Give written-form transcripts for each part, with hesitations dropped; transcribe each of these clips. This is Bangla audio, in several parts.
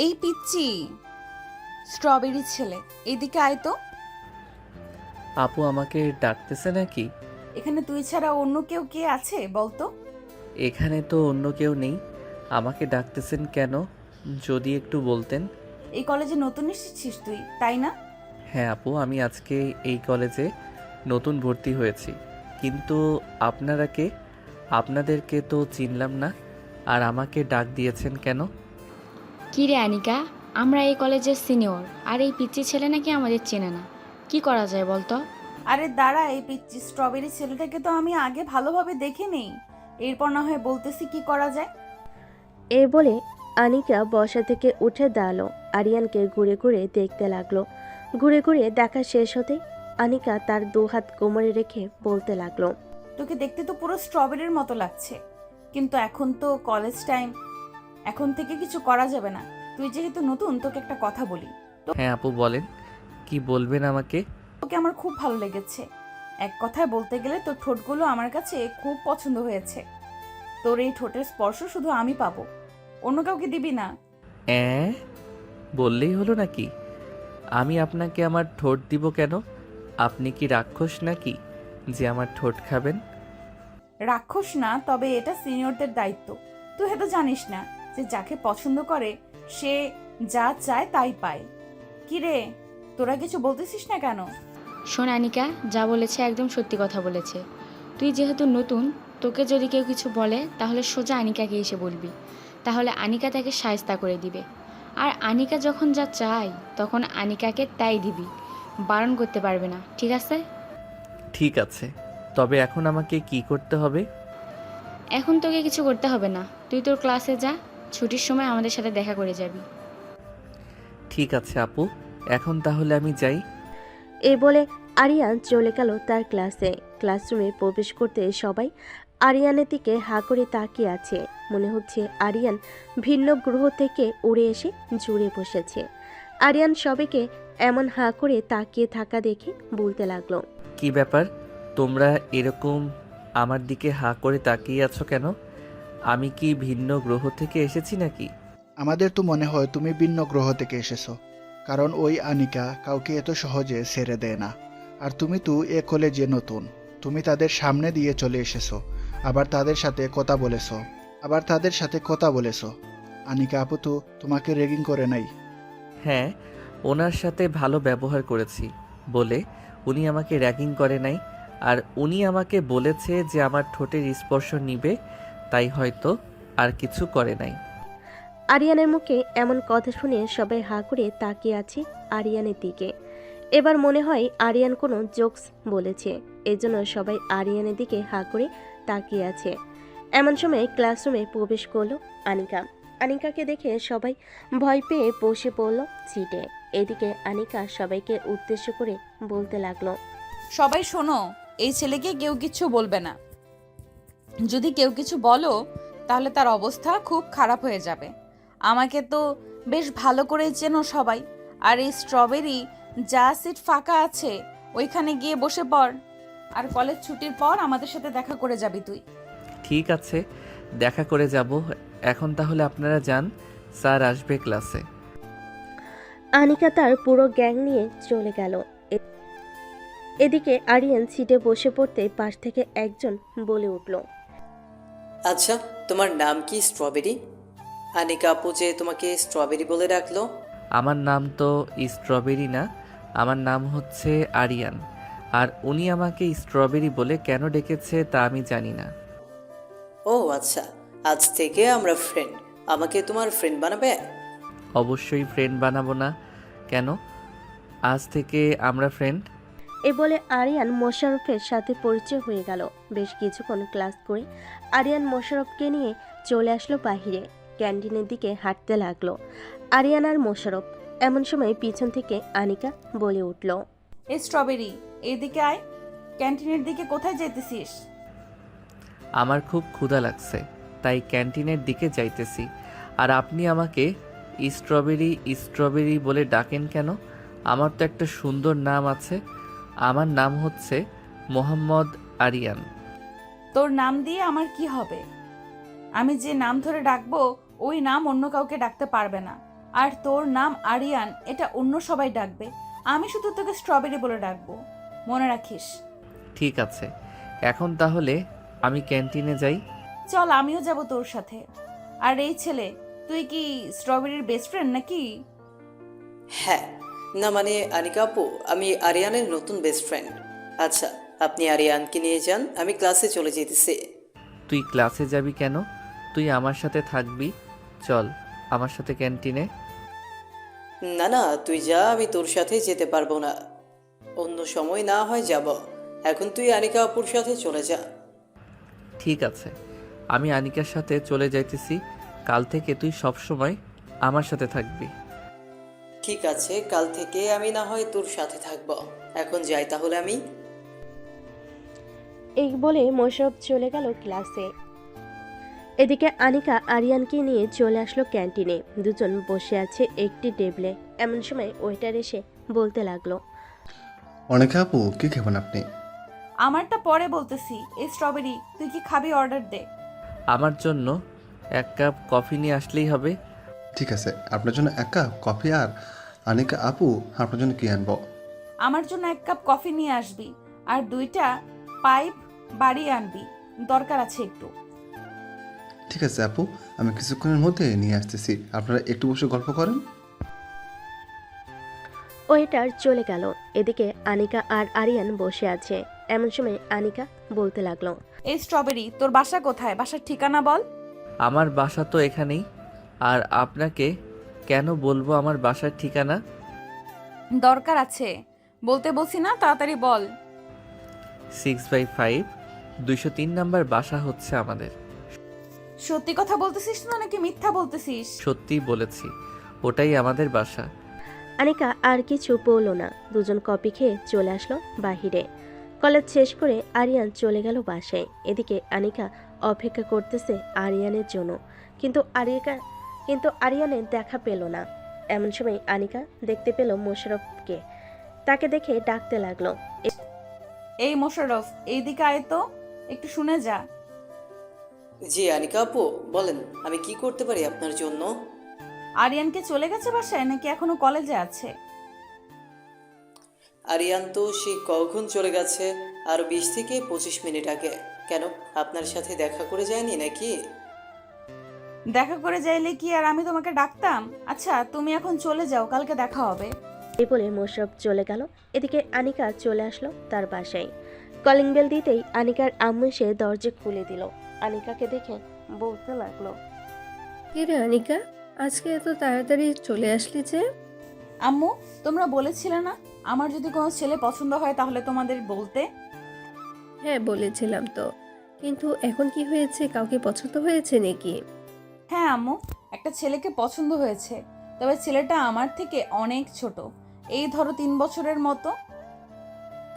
এই পিচ্চি স্ট্রবেরি ছেলে, এদিকে আয় তো। আপু আমাকে ডাকতেছে নাকি? এখানে তুই ছাড়া অন্য কেউ কে আছে বলতো? এখানে তো অন্য কেউ নেই, আমাকে ডাকতেছেন কেন যদি একটু বলতেন। এই কলেজে নতুন এসেছিস তুই, তাই না? হ্যাঁ আপু, আমি আজকে এই কলেজে নতুন ভর্তি হয়েছি। কিন্তু আপনারা কে? আপনাদেরকে তো চিনলাম না, আর আমাকে ডাক দিয়েছেন কেন? কী রে আনিকা, আমরা এই কলেজের সিনিয়র, আর এই পিচ্চি ছেলে নাকি আমাদের চেনে না। কি করা যায় বলতো? আরে দাঁড়া, এই পিচ্চি স্ট্রবেরি ছেলেটাকে তো আমি আগে ভালোভাবে দেখে নেই, এরপর না হয় বলতেছি কি করা যায়। এই বলে আনিকা বসা থেকে উঠে দাঁড়ালো। আরিয়ানকে ঘুরে ঘুরে দেখতে লাগলো। ঘুরে ঘুরে দেখা শেষ হতেই আনিকা তার দু হাত কোমরে রেখে বলতে লাগলো, তোকে দেখতে তো পুরো স্ট্রবেরির মতো লাগছে, কিন্তু এখন তো কলেজ টাইম, এখন থেকে কিছু করা যাবে না। তুই যেহেতু নতুন, তোকে একটা কথা বলি। হ্যাঁ আপু বলেন, কি বলবেন আমাকে? তোকে আমার খুব ভালো লেগেছে। এক কথায় বলতে গেলে তোর ঠোঁটগুলো আমার কাছে খুব পছন্দ হয়েছে। তোর এই ঠোঁটের স্পর্শ শুধু আমি পাবো, অন্য কাউকে দিবি না। অ্যাঁ, বললেই হলো নাকি? আমি আপনাকে আমার ঠোঁট দিব কেন? আপনি কি রাক্ষস নাকি যে আমার ঠোঁট খাবেন? রাক্ষস না, তবে এটা সিনিয়রদের দায়িত্ব। তুই হয়তো জানিস না যে যাকে পছন্দ করে সে যা চায় তাই পায়। কি রে, তোরা কিছু বলতেছিস না কেন? শোন আনিকা, যা বলেছে একদম সত্যি কথা বলেছে। তুই যেহেতু নতুন, তোকে যদি কেউ কিছু বলে তাহলে সোজা আনিকাকে এসে বলবি, তাহলে আনিকা তাকে শায়েস্তা করে দিবে। আর আনিকা যখন যা চায় তখন আনিকাকে তাই দিবি, বারণ করতে পারবে না, ঠিক আছে? ঠিক আছে, তবে এখন আমাকে কি করতে হবে? এখন তোকে কিছু করতে হবে না, তুই তোর ক্লাসে যা, ছুটির সময় আমাদের সাথে দেখা করে যাবি। ঠিক আছে আপু, এখন তাহলে আমি যাই। এই বলে আরিয়ান চলে গেল তার ক্লাসে। ক্লাসরুমে প্রবেশ করতে সবাই আরিয়ানের দিকে হাঁ করে তাকিয়ে আছে। মনে হচ্ছে আরিয়ান ভিন্ন গ্রহ থেকে উড়ে এসে জুড়ে বসেছে। আরিয়ান সবাইকে এমন হাঁ করে তাকিয়ে থাকা দেখে বলতে লাগলো, কি ব্যাপার, তোমরা এরকম আমার দিকে হাঁ করে তাকিয়ে আছো কেন? আমি কি ভিন্ন গ্রহ থেকে এসেছি নাকি? আমাদের তো মনে হয় তুমি ভিন্ন গ্রহ থেকে এসেছো, কারণ ওই আনিকা কাউকে এত সহজে ছেড়ে দেয় না। আর তুমি তো এ কলেজে নতুন, তুমি তাদের সামনে দিয়ে চলে এসেছো, আবার তাদের সাথে কথা বলেছো। আনিকা আপু তো তোমাকে রেগিং করে নাই। হ্যাঁ, ওনার সাথে ভালো ব্যবহার করেছি বলে উনি আমাকে র্যাগিং করে নাই। আর উনি আমাকে বলেছে যে আমার ঠোঁটের স্পর্শ নিবে, তাই হয়তো আর কিছু করে নাই। আরিয়ানের মুখে এমন কথা শুনে সবাই হাঁ করে তাকিয়ে আছে আরিয়ানের দিকে। এবার মনে হয় আরিয়ান কোনো জোকস বলেছে, এজন্য সবাই আরিয়ানের দিকে হাঁ করে তাকিয়ে আছে। এমন সময় ক্লাসরুমে প্রবেশ করলো আনিকা। আনিকাকে দেখে সবাই ভয় পেয়ে বসে পড়ল সিটে। এদিকে আনিকা সবাইকে উদ্দেশ্য করে বলতে লাগলো, সবাই শোনো, এই ছেলেকে কেউ কিছু বলবে না। যদি কেউ কিছু বলো তাহলে তার অবস্থা খুব খারাপ হয়ে যাবে। আমাকে তো বেশ ভালো করেই চেনো সবাই। আর এই স্ট্রবেরি, যা সিট ফাঁকা আছে ওইখানে গিয়ে বসে পড়, আর কলেজ ছুটির পর আমাদের সাথে দেখা করে যাবি তুই। ঠিক আছে, দেখা করে যাব। এখন তাহলে আপনারা যান, স্যার আসবে ক্লাসে। আনিকা তার পুরো গ্যাং নিয়ে চলে গেল। এদিকে আরিয়ান সিটে বসে পড়তে পাশ থেকে একজন বলে উঠল, আচ্ছা, তোমার নাম কি স্ট্রবেরি? আনিকা আপু যে তোমাকে স্ট্রবেরি বলে ডাকলো? আমার নাম তো স্ট্রবেরি না, আমার নাম হচ্ছে আরিয়ান। আর উনি আমাকে স্ট্রবেরি বলে কেন ডেকেছে তা আমি জানি না। ও আচ্ছা, আজ থেকে আমরা ফ্রেন্ড। আমাকে তোমার ফ্রেন্ড বানাবে? অবশ্যই ফ্রেন্ড বানাবো না কেন, আজ থেকে আমরা ফ্রেন্ড। এ বলে আরিয়ান মোশাররফের সাথে পরিচয় হয়ে গেল। বেশ কিছুক্ষণ ক্লাস করে আরিয়ান মোশাররফকে নিয়ে চলে আসলো বাহিরে। ক্যান্টিনের দিকে হাঁটতে লাগলো আরিয়ান আর মোশাররফ। এমন সময় পিছন থেকে আনিকা বলে উঠল, এই স্ট্রবেরি, এইদিকে আয়। ক্যান্টিনের দিকে কোথায় যেতেছিস? আমার খুব ক্ষুধা লাগছে, তাই ক্যান্টিনের দিকে যাইতেছি। আর আপনি আমাকে স্ট্রবেরি স্ট্রবেরি বলে ডাকেন কেন? আমার তো একটা সুন্দর নাম আছে, আমার নাম হচ্ছে মোহাম্মদ আরিয়ান। তোর নাম দিয়ে আমার কি হবে? আমি যে নাম ধরে ডাকবো ওই নাম অন্য কাউকে ডাকতে পারবে না। আর তোর নাম আরিয়ান, এটা অন্য সবাই ডাকবে। আমি শুধু তোকে স্ট্রবেরি বলে ডাকবো, মনে রাখিস। ঠিক আছে, এখন তাহলে আমি ক্যান্টিনে যাই। চল, আমিও যাব তোর সাথে। আর এই ছেলে, তুই কি স্ট্রবেরির বেস্ট ফ্রেন্ড নাকি? হ্যাঁ, না মানে আনিকা আপু, আমি আরিয়ানের নতুন বেস্ট ফ্রেন্ড। আচ্ছা, আপনি আরিয়ানকে নিয়ে যান, আমি ক্লাসে চলে যেতেছি। তুই ক্লাসে যাবি কেন? তুই আমার সাথে থাকবি। চল আমার সাথে ক্যান্টিনে। না না, তুই যা, আমি তোর সাথে যেতে পারবো না। অন্য সময় না হয় যাব, এখন তুই আনিকা আপুর সাথে চলে যা। ঠিক আছে, আমি আনিকার সাথে চলে যাইতেছি। কাল থেকে তুই সব সময় আমার সাথে থাকবি। ঠিক আছে, কাল থেকে আমি না হয় তোর সাথে থাকবো। এখন যাই তাহলে আমি। এই বলে মোশাররফ চলে গেল ক্লাসে। এদিকে আনিকা আরিয়ানকে নিয়ে চলে আসলো ক্যান্টিনে। দুজন বসে আছে একটি টেবিলে। এমন সময় ওয়েটার এসে বলতে লাগলো, অনেক আপু, কি খাবেন আপনি? আমারটা পরে বলতেছি। এই স্ট্রবেরি, তুই কি খাবি? অর্ডার দে। আমার জন্য 1 কাপ কফি নিয়ে আসলেই হবে। ঠিক আছে, আপনার জন্য 1 কাপ কফি। আর অনেক আপু, আপনার জন্য কি আনবো? আমার জন্য 1 কাপ কফি নিয়ে আসবি, আর 2টা পাইপ বাড়িয়ে আনবি, দরকার আছে একটু। ঠিক আছে আপু, আমি কিছুক্ষণের মধ্যে নিয়ে আসতেছি। আপনারা একটু বসে গল্প করেন। ওয়েটার চলে গেল। এদিকে আনিকা আর আরিয়ান বসে আছে। এমন সময় আনিকা বলতে লাগলো, এই স্ট্রবেরি, তোর বাসা কোথায়? বাসার ঠিকানা বল। আমার বাসা তো এখানেই। আর আপনাকে কেন বলবো আমার বাসার ঠিকানা? দরকার আছে, বলতে বলছি না, তাড়াতাড়ি বল। 6/5 203 নাম্বার বাসা হচ্ছে আমাদের। সত্যি কথা বলতেছিস না নাকি মিথ্যা বলতেছিস? সত্যিই বলেছি, ওটাই আমাদের বাসা। আনিকা আর কিছু বলল না। দুজন কফি খেয়ে চলে আসলো বাহিরে। কলেজ শেষ করে আরিয়ান চলে গেল বাসায়। এদিকে আনিকা অপেক্ষা করতেছে আরিয়ানের জন্য, কিন্তু আরিয়ানের দেখা পেল না। এমন সময় আনিকা দেখতে পেল মোশাররফকে। তাকে দেখে ডাকতে লাগলো, এই মোশাররফ, এইদিকে আয় তো, একটু শুনে যা। জি আনিকা আপু, বলেন আমি কি করতে পারি আপনার জন্য? আরিয়ানকে চলে গেছে বাসায় নাকি এখনো কলেজে আছে? আরিয়ান তো সে কখন চলে গেছে, আর 20 থেকে 25 মিনিট আগে। কেন, আপনার সাথে দেখা করে যায়নি নাকি? দেখা করে যাইলে কি আর আমি তোমাকে ডাকতাম? আচ্ছা, তুমি এখন চলে যাও, কালকে দেখা হবে। এই বলে মোশাররফ চলে গেল। এদিকে আনিকা চলে আসলো তার বাসায়। কলিং বেল দিতেই আনিকার আম্মু এসে দরজা খুলে দিল। আনিকাকে দেখে বলতে লাগলো, কিরে আনিকা, আজকে এত তাড়াতাড়ি চলে আসলি যে? আম্মু, তোমরা বলেছিলে না আমার যদি কোনো ছেলে পছন্দ হয় তাহলে তোমাদের বলতে? হ্যাঁ বলেছিলাম তো, কিন্তু এখন কি হয়েছে, কাউকে পছন্দ হয়েছে নাকি? হ্যাঁ আম্মু, একটা ছেলেকে পছন্দ হয়েছে, তবে ছেলেটা আমার থেকে অনেক ছোট, এই ধরো 3 বছরের মতো।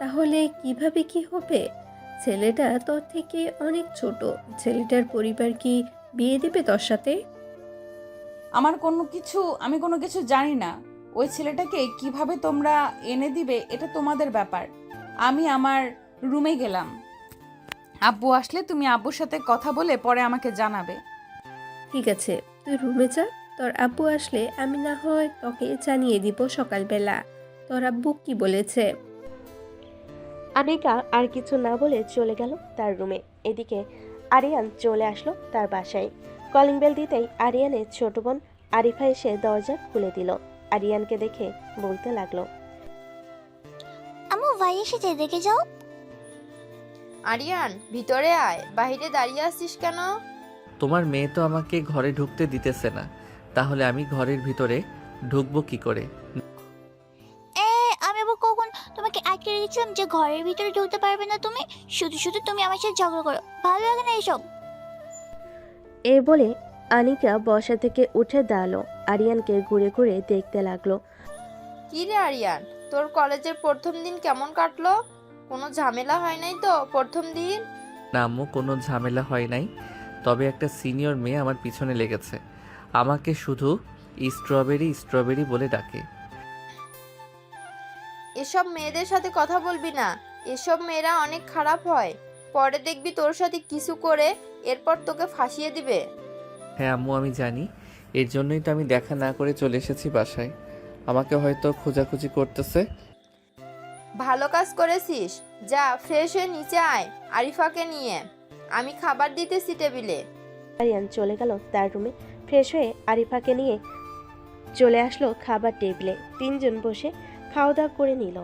তাহলে কিভাবে কি হবে? ছেলেটা তোর থেকে অনেক ছোট। ছেলেটার পরিবার কি বিয়ে দিবে তোর সাথে? আমি কোনো কিছু জানি না। ওই ছেলেটাকে কিভাবে তোমরা এনে দিবে এটা তোমাদের ব্যাপার। আমি আমার রুমে গেলাম। আব্বু আসলে তুমি আব্বুর সাথে কথা বলে পরে আমাকে জানাবে। ঠিক আছে, তুই রুমে যা। তোর আব্বু আসলে আমি না হয় তোকে জানিয়ে দিব সকালবেলা তোর আব্বু কি বলেছে। আনিকা আর কিছু না বলে চলে গেল তার রুমে। এদিকে আরিয়ান চলে আসলো তার বাসায়। কলিং বেল দিতেই আরিয়ানের ছোট বোন আরিফা এসে দরজা খুলে দিল। আরিয়ানকে দেখে বলতে লাগলো, আম্মু ভাই এসেছে, দেখে যাও। আরিয়ান, ভিতরে আয়, বাইরে দাঁড়িয়ে আছিস কেন? তোমার মেয়ে তো আমাকে ঘরে ঢুকতে দিতেছে না, তাহলে আমি ঘরের ভিতরে ঢুকবো কি করে? আমি আবার কখন তোমাকে আটকে রেখেছিলাম যে ঘরের ভিতরে ঢুকতে পারবে না তুমি? শুধু শুধু তুমি আমার সাথে ঝগড়া করো, ভালো লাগে না এসব। এই বলে আনিকা বসা থেকে উঠে দাঁড়ালো। আরিয়ানকে ঘুরে ঘুরে দেখতে লাগলো। কি রে আরিয়ান, তোর কলেজের প্রথম দিন কেমন কাটলো? কোনো ঝামেলা হয় নাই তো প্রথম দিন? না আম্মু, কোনো ঝামেলা হয় নাই, তবে একটা সিনিয়র মেয়ে আমার পিছনে লেগেছে। আমাকে শুধু স্ট্রবেরি স্ট্রবেরি বলে ডাকে। এসব মেয়েদের সাথে কথা বলবি না, এসব মেয়েরা অনেক খারাপ হয়। পরে দেখবি তোর সাথে কিছু করে এরপর তোকে ফাঁসিয়ে দিবে। হ্যাঁ আম্মু, আমি জানি। এর জন্যই তো আমি দেখা না করে চলে এসেছি বাসায়। আমাকে হয়তো খোঁজাখুঁজি করতেছে। ভালো কাজ করেছিস। যা ফ্রেশ হয়ে নিচে আয় আরিফাকে নিয়ে, আমি খাবার দিতেছি টেবিলে। আরিয়ান চলে গেল তার রুমে। ফ্রেশ হয়ে আরিফাকে নিয়ে চলে আসলো খাবার টেবিলে। তিনজন বসে খাওয়া দাওয়া করে নিল।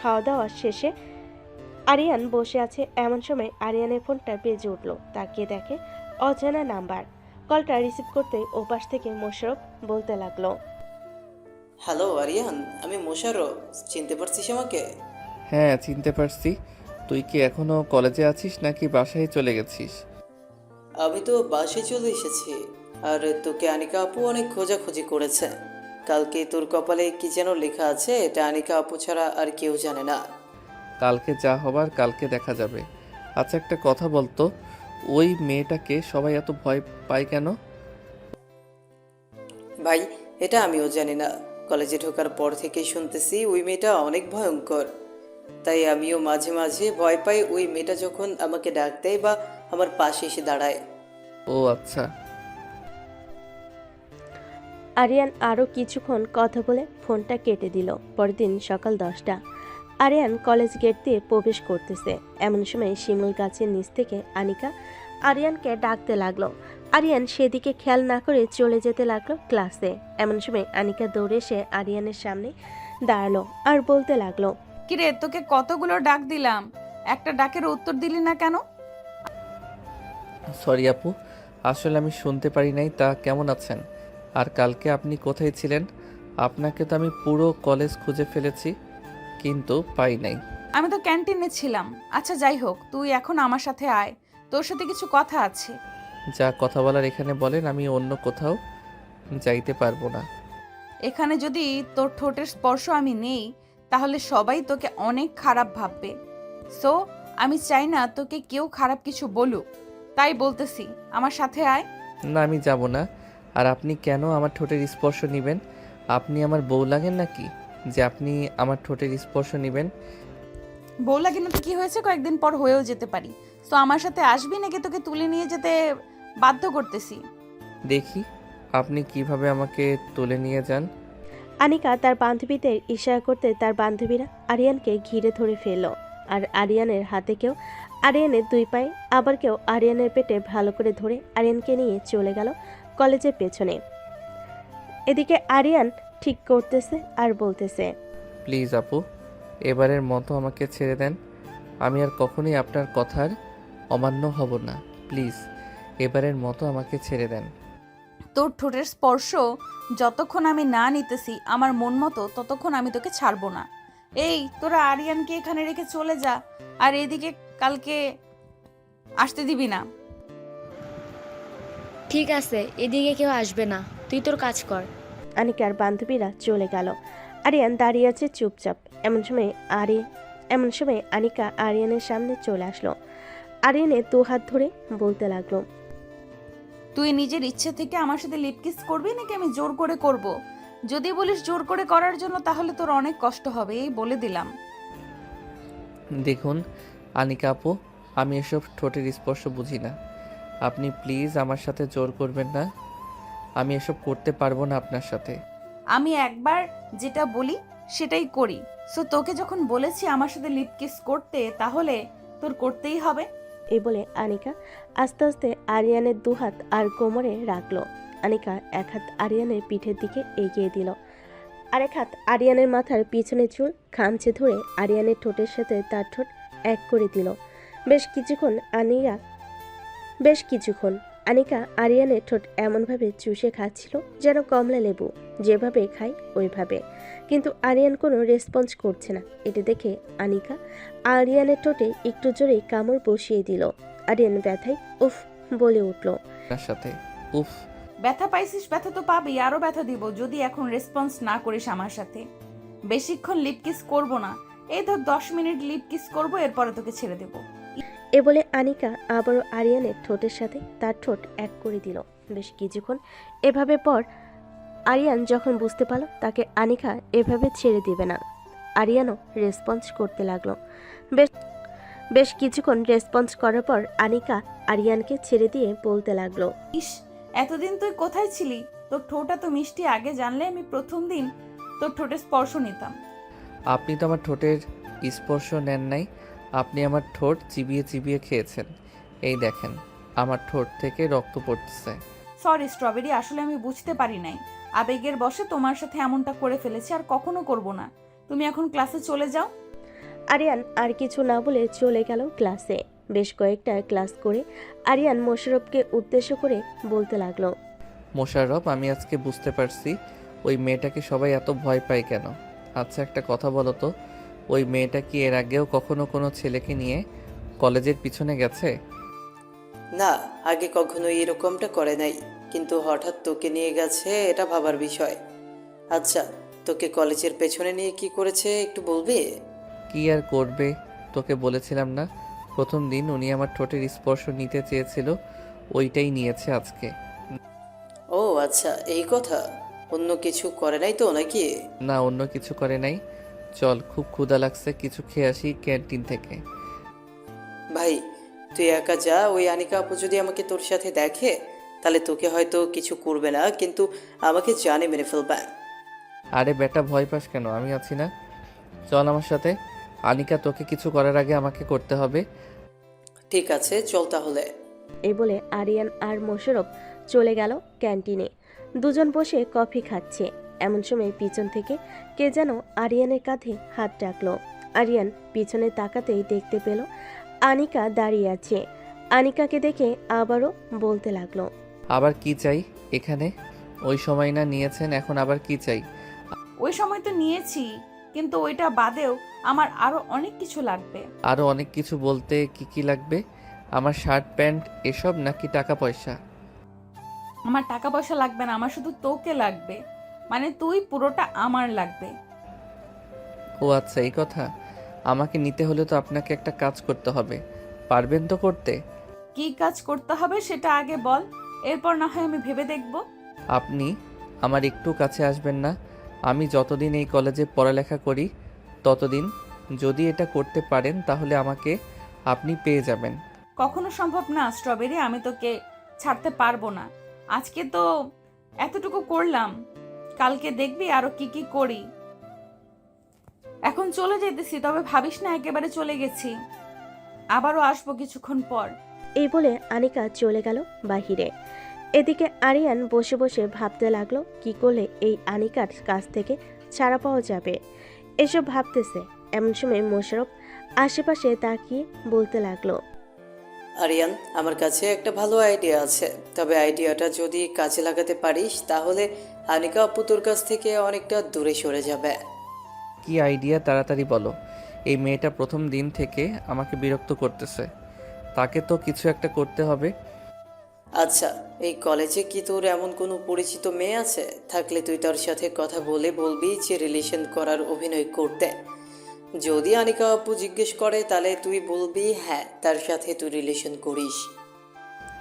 খাওয়া দাওয়া শেষে আরিয়ান বসে আছে, এমন সময় আরিয়ানের ফোনটা বেজে উঠল। তাকিয়ে দেখে অজানা নাম্বার। কলটা রিসিভ করতে ওপাশ থেকে মোশাররফ বলতে লাগলো, হ্যালো আরিয়ান, আমি মোশাররফ। চিনতে পারছিস আমাকে? হ্যাঁ, চিনতে পারছি। তুই কি এখনো কলেজে আছিস নাকি বাসায় চলে গেছিস? আমি তো বাসে চলে এসেছি। আর তোকে আনিকা আপু অনেক খোঁজাখুঁজি করেছে। কালকে তোর কপালে কি যেন লেখা আছে, এটা আনিকা আপু ছাড়া আর কেউ জানে না। কালকে যা হবার কালকে দেখা যাবে। আচ্ছা, একটা কথা বলতো, ওই মেয়েটাকে সবাই এত ভয় পায় কেন? ভাই, এটা আমিও জানি না। কলেজে ঢোকার পর থেকেই শুনতেছি ওই মেয়েটা অনেক ভয়ঙ্কর। তাই আমিও মাঝে মাঝে ভয় পাই ওই মেয়েটা যখন আমাকে ডাক দেয় বা আমার পাশে এসে দাঁড়ায়। ও আচ্ছা। আরিয়ান আরও কিছুক্ষণ কথা বলে ফোনটা কেটে দিল। পরের দিন সকাল 10টা। আরিয়ান কলেজ গেট দিয়ে প্রবেশ করতেছে, এমন সময় শিমুল গাছের নিচ থেকে আনিকা আরিয়ানকে ডাকতে লাগলো। আরিয়ান সেদিকে খেয়াল না করে চলে যেতে লাগলো ক্লাসে। এমন সময় আনিকা দৌড়ে এসে আরিয়ানের সামনে দাঁড়ালো আর বলতে লাগলো, কিরে, তোকে কতগুলো ডাক দিলাম, একটা ডাকের উত্তর দিলি না কেন? সরি আপু, আসলে আমি শুনতে পারি নাই। তা কেমন আছেন? আর কালকে আপনি কোথায় ছিলেন? আপনাকে তো আমি পুরো কলেজ খুঁজে ফেলেছি, কিন্তু পাই নাই। আমি তো ক্যান্টিনে ছিলাম। আচ্ছা যাই হোক, তুই এখন আমার সাথে আয়, তোর সাথে কিছু কথা আছে। যা কথা বলার এখানে বলেন, আমি অন্য কোথাও যাইতে পারবো না। এখানে যদি তোর ঠোঁটের স্পর্শ আমি নেই, তাহলে সবাই তোকে অনেক খারাপ ভাববে। সো আমি চাই না তোকে কেউ খারাপ কিছু বলুক, তাই বলতেছি আমার সাথে আয়। না, আমি যাব না। আর আপনি কেন আমার ঠোঁটের স্পর্শ নেবেন? আপনি আমার বউ লাগেন নাকি যে আপনি আমার ঠোঁটের স্পর্শ নেবেন? বউ লাগে না তো কি হয়েছে, কয়েকদিন পর হয়েও যেতে পারি। তো আমার সাথে আসবি নাকি তোকে তুলে নিয়ে যেতে বাধ্য করতেছি? দেখি আপনি কিভাবে আমাকে তুলে নিয়ে যান। আনিকা তার বান্ধবীদের ইশারা করতে তার বান্ধবীরা আরিয়ানকে ঘিরে ধরে ফেলল। আর আরিয়ানের হাতে কেউ আরিয়ানের দুই পায়ে, আবার কেউ আরিয়ানের পেটে ভালো করে ধরে আরিয়ানকে নিয়ে চলে গেল কলেজের পেছনে। এদিকে আরিয়ান ঠিক করতেছে আর বলতেছে, প্লিজ আপু, এবারের মতো আমাকে ছেড়ে দেন। আমি আর কখনোই আপনার কথার অমান্য হব না। প্লিজ এবারের মতো আমাকে ছেড়ে দেন। তোর ঠোঁটের স্পর্শ যতক্ষণ আমি না নিতেছি আমার মন মতো, ততক্ষণ আমি তোকে ছাড়বো না। এই তোরা আরিয়ানকে এখানে রেখে চলে যা, আর এদিকে কালকে আসতে দিবি না। ঠিক আছে, এদিকে কেউ আসবে না, তুই তোর কাজ কর। আনিকার বান্ধবীরা চলে গেল। আরিয়ান দাঁড়িয়ে আছে চুপচাপ। এমন সময় আনিকা আরিয়ানের সামনে চলে আসলো। আরিয়ানের দু হাত ধরে বলতে লাগলো, তুই নিজের ইচ্ছে থেকে আমার সাথে লিপ কিস করবি নাকি আমি জোর করে করব? যদি বলিস জোর করে করার জন্য, তাহলে তোর অনেক কষ্ট হবে, এই বলে দিলাম। দেখুন আনিকা আপু, আমি এসব ঠোঁটের স্পর্শ বুঝি না। আপনি প্লিজ আমার সাথে জোর করবেন না। আমি এসব করতে পারবো না আপনার সাথে। আমি একবার যেটা বলি সেটাই করি। সো তোকে যখন বলেছি আমার সাথে লিপ কিস করতে, তাহলে তোর করতেই হবে। এই বলে আনিকা আস্তে আস্তে আরিয়ানের দুহাত আর কোমরে রাখলো। আনিকা এক হাত আরিয়ানের পিঠের দিকে এগিয়ে দিল, আরেক হাত আরিয়ানের মাথার পিছনে চুল খামচে ধরে আরিয়ানের ঠোঁটের সাথে তার ঠোঁট এক করে দিল। বেশ কিছুক্ষণ আনিকা আরিয়ানের ঠোঁট এমনভাবে চুষে খাচ্ছিল যেন কমলা লেবু যেভাবে খায় ওইভাবে, কিন্তু আরিয়ান কোনো রেসপন্স করছে না। এটা দেখে আনিকা আরিয়ানের ঠোঁটে একটু জোরে কামড় বসিয়ে দিল। আরিয়ান ব্যথায় উফ বলে উঠল। আপনার সাথে উফ। ব্যথা পাইছিস, ব্যথা তো পাবি, আরো ব্যথা দিব যদি এখন রেসপন্স না করিস আমার সাথে। বেশিক্ষণ লিপ কিস করবো না, এই ধর 10 মিনিট লিপ কিস করবো, এরপরে তোকে ছেড়ে দেবো। এ বলে আনিকা আবারও আরিয়ানের ঠোঁটের সাথে তার ঠোঁট এক করে দিল। বেশ কিছুক্ষণ এভাবে পর আরিয়ান যখন বুঝতে পারল তাকে আনিকা এভাবে ছেড়ে দিবে না, আরিয়ানও রেসপন্স করতে লাগলো। বেশ কিছুক্ষণ রেসপন্স করার পর আনিকা আরিয়ানকে ছেড়ে দিয়ে বলতে লাগলো। ইস, এতদিন তুই কোথায় ছিলি? তোর ঠোঁট তো মিষ্টি, আগে জানলে আমি প্রথম দিন তোর ঠোঁটে স্পর্শ নিতাম। আপনি তো আমার ঠোঁটের স্পর্শ নেন নাই, আপনি আমার ঠোঁট চিবিয়ে চিবিয়ে খেয়েছেন। এই দেখেন, আমার ঠোঁট থেকে রক্ত পড়তেছে। সরি স্ট্রবেরি, আসলে আমি বুঝতে পারি নাই, আবেগের বশে তোমার সাথে এমনটা করে ফেলেছি, আর কখনো করব না। তুমি এখন ক্লাসে চলে যাও। আরিয়ান আর কিছু না বলে চলে গেল ক্লাসে। বেশ কয়েকটা ক্লাস করে আরিয়ান মোশাররফকে উদ্দেশ্য করে বলতে লাগলো। মোশাররফ, আমি আজকে বুঝতে পারছি ওই মেয়েটাকে সবাই এত ভয় পায় কেন। আচ্ছা, একটা কথা বলো তো, ওই মেয়েটা কি এর আগেও কখনো কোনো ছেলেকে নিয়ে কলেজের পিছনে গেছে? না, আগে কখনো এরকমটা করে নাই, কিন্তু হঠাৎ তোকে নিয়ে গেছে, এটা ভাবার বিষয়। আচ্ছা, তোকে কলেজের পেছনে নিয়ে কি করেছে একটু বলবি? কি আর করবে, তোকে বলেছিলাম না প্রথম দিন উনি আমার ঠোঁটের স্পর্শ নিতে চেয়েছিল, ওইটাই নিয়েছে আজকে। ও আচ্ছা, এই কথা। অন্য কিছু করে নাই তো নাকি? না, অন্য কিছু করে নাই। চল, খুব ক্ষুধা লাগছে, কিছু খেয়ে আসি ক্যান্টিন থেকে। ভাই, তুই একা যা। ওই আনিকা আপু যদি আমাকে তোর সাথে দেখে তাহলে তোকে হয়তো কিছু করবে না, কিন্তু আমাকে জানে মেরে ফেলবে। আরে বেটা, ভয় পাস কেন? আমি আছি না, চল আমার সাথে। আনিকা, তোকে কিছু করার আগে আমাকে করতে হবে। ঠিক আছে, চল তাহলে। এই বলে আরিয়ান আর মোশাররফ চলে গেল ক্যান্টিনে। দুজন বসে কফি খাচ্ছে। এমন সময় পিছন থেকে কে যেন আরিয়ানের কাঁধে হাত রাখলো। আরিয়ান পিছনে তাকাতেই দেখতে পেল আনিকা দাঁড়িয়ে আছে। আনিকাকে দেখে আবারও বলতে লাগলো। আবার কি চাই এখানে? ওই সময় না নিয়েছেন, এখন আবার কি চাই? ওই সময় তো নিয়েছি, কিন্তু ওইটা বাদেও আমার আরো অনেক কিছু লাগবে। আরও অনেক কিছু বলতে কি কি লাগবে? আমার শার্ট প্যান্ট এসব, নাকি টাকা পয়সা? আমার টাকা পয়সা লাগবে না, আমার শুধু তোকে লাগবে, মানে তুই পুরোটা আমার লাগবে। ও আচ্ছা, এই কথা। আমাকে নিতে হলে তো আপনাকে একটা কাজ করতে হবে, পারবেন তো করতে? কি কাজ করতে হবে সেটা আগে বল, এরপর না হয় আমি ভেবে দেখব। আপনি আমার একটু কাছে আসবেন না? আমি যতদিন এই কলেজে পড়ালেখা করি ততদিন, যদি এটা করতে পারেন তাহলে আমাকে আপনি পেয়ে যাবেন। কখনো সম্ভব না স্ট্রবেরি, আমি তোকে ছাড়তে পারবো না। আজকে তো এতটুকু করলাম, কালকে দেখবি আরো কি কি করি। এখন চলে যেতেছি, তবে ভাবিস না একেবারে চলে গেছি, আবারও আসবো কিছুক্ষণ পর। এই বলে আনিকা চলে গেল বাহিরে। এদিকে আরিয়ান বসে বসে ভাবতে লাগলো কি করলে এই আনিকার কাছ থেকে ছাড়া পাওয়া যাবে। এসব ভাবতেছে এমন সময় মোশাররফ আশেপাশে তাকিয়ে বলতে লাগলো। আরিয়ান, আমার কাছে একটা ভালো আইডিয়া আছে, তবে আইডিয়াটা যদি কাজে লাগাতে পারিস তাহলে আনিকা আপু তোর কাছ থেকে অনেকটা দূরে সরে যাবে। কি আইডিয়া, তাড়াতাড়ি বলো। এই মেয়েটা প্রথম দিন থেকে আমাকে বিরক্ত করতেছে, তাকে তো কিছু একটা করতে হবে। আচ্ছা, এই কলেজে কি তোর এমন কোনো পরিচিত মেয়ে আছে? থাকলে তুই তার সাথে কথা বলে বলবি যে রিলেশন করার অভিনয় করতে। যদি আনিকা আপু জিজ্ঞেস করে তাহলে তুই বলবি হ্যাঁ, তার সাথে তুই রিলেশন করিস।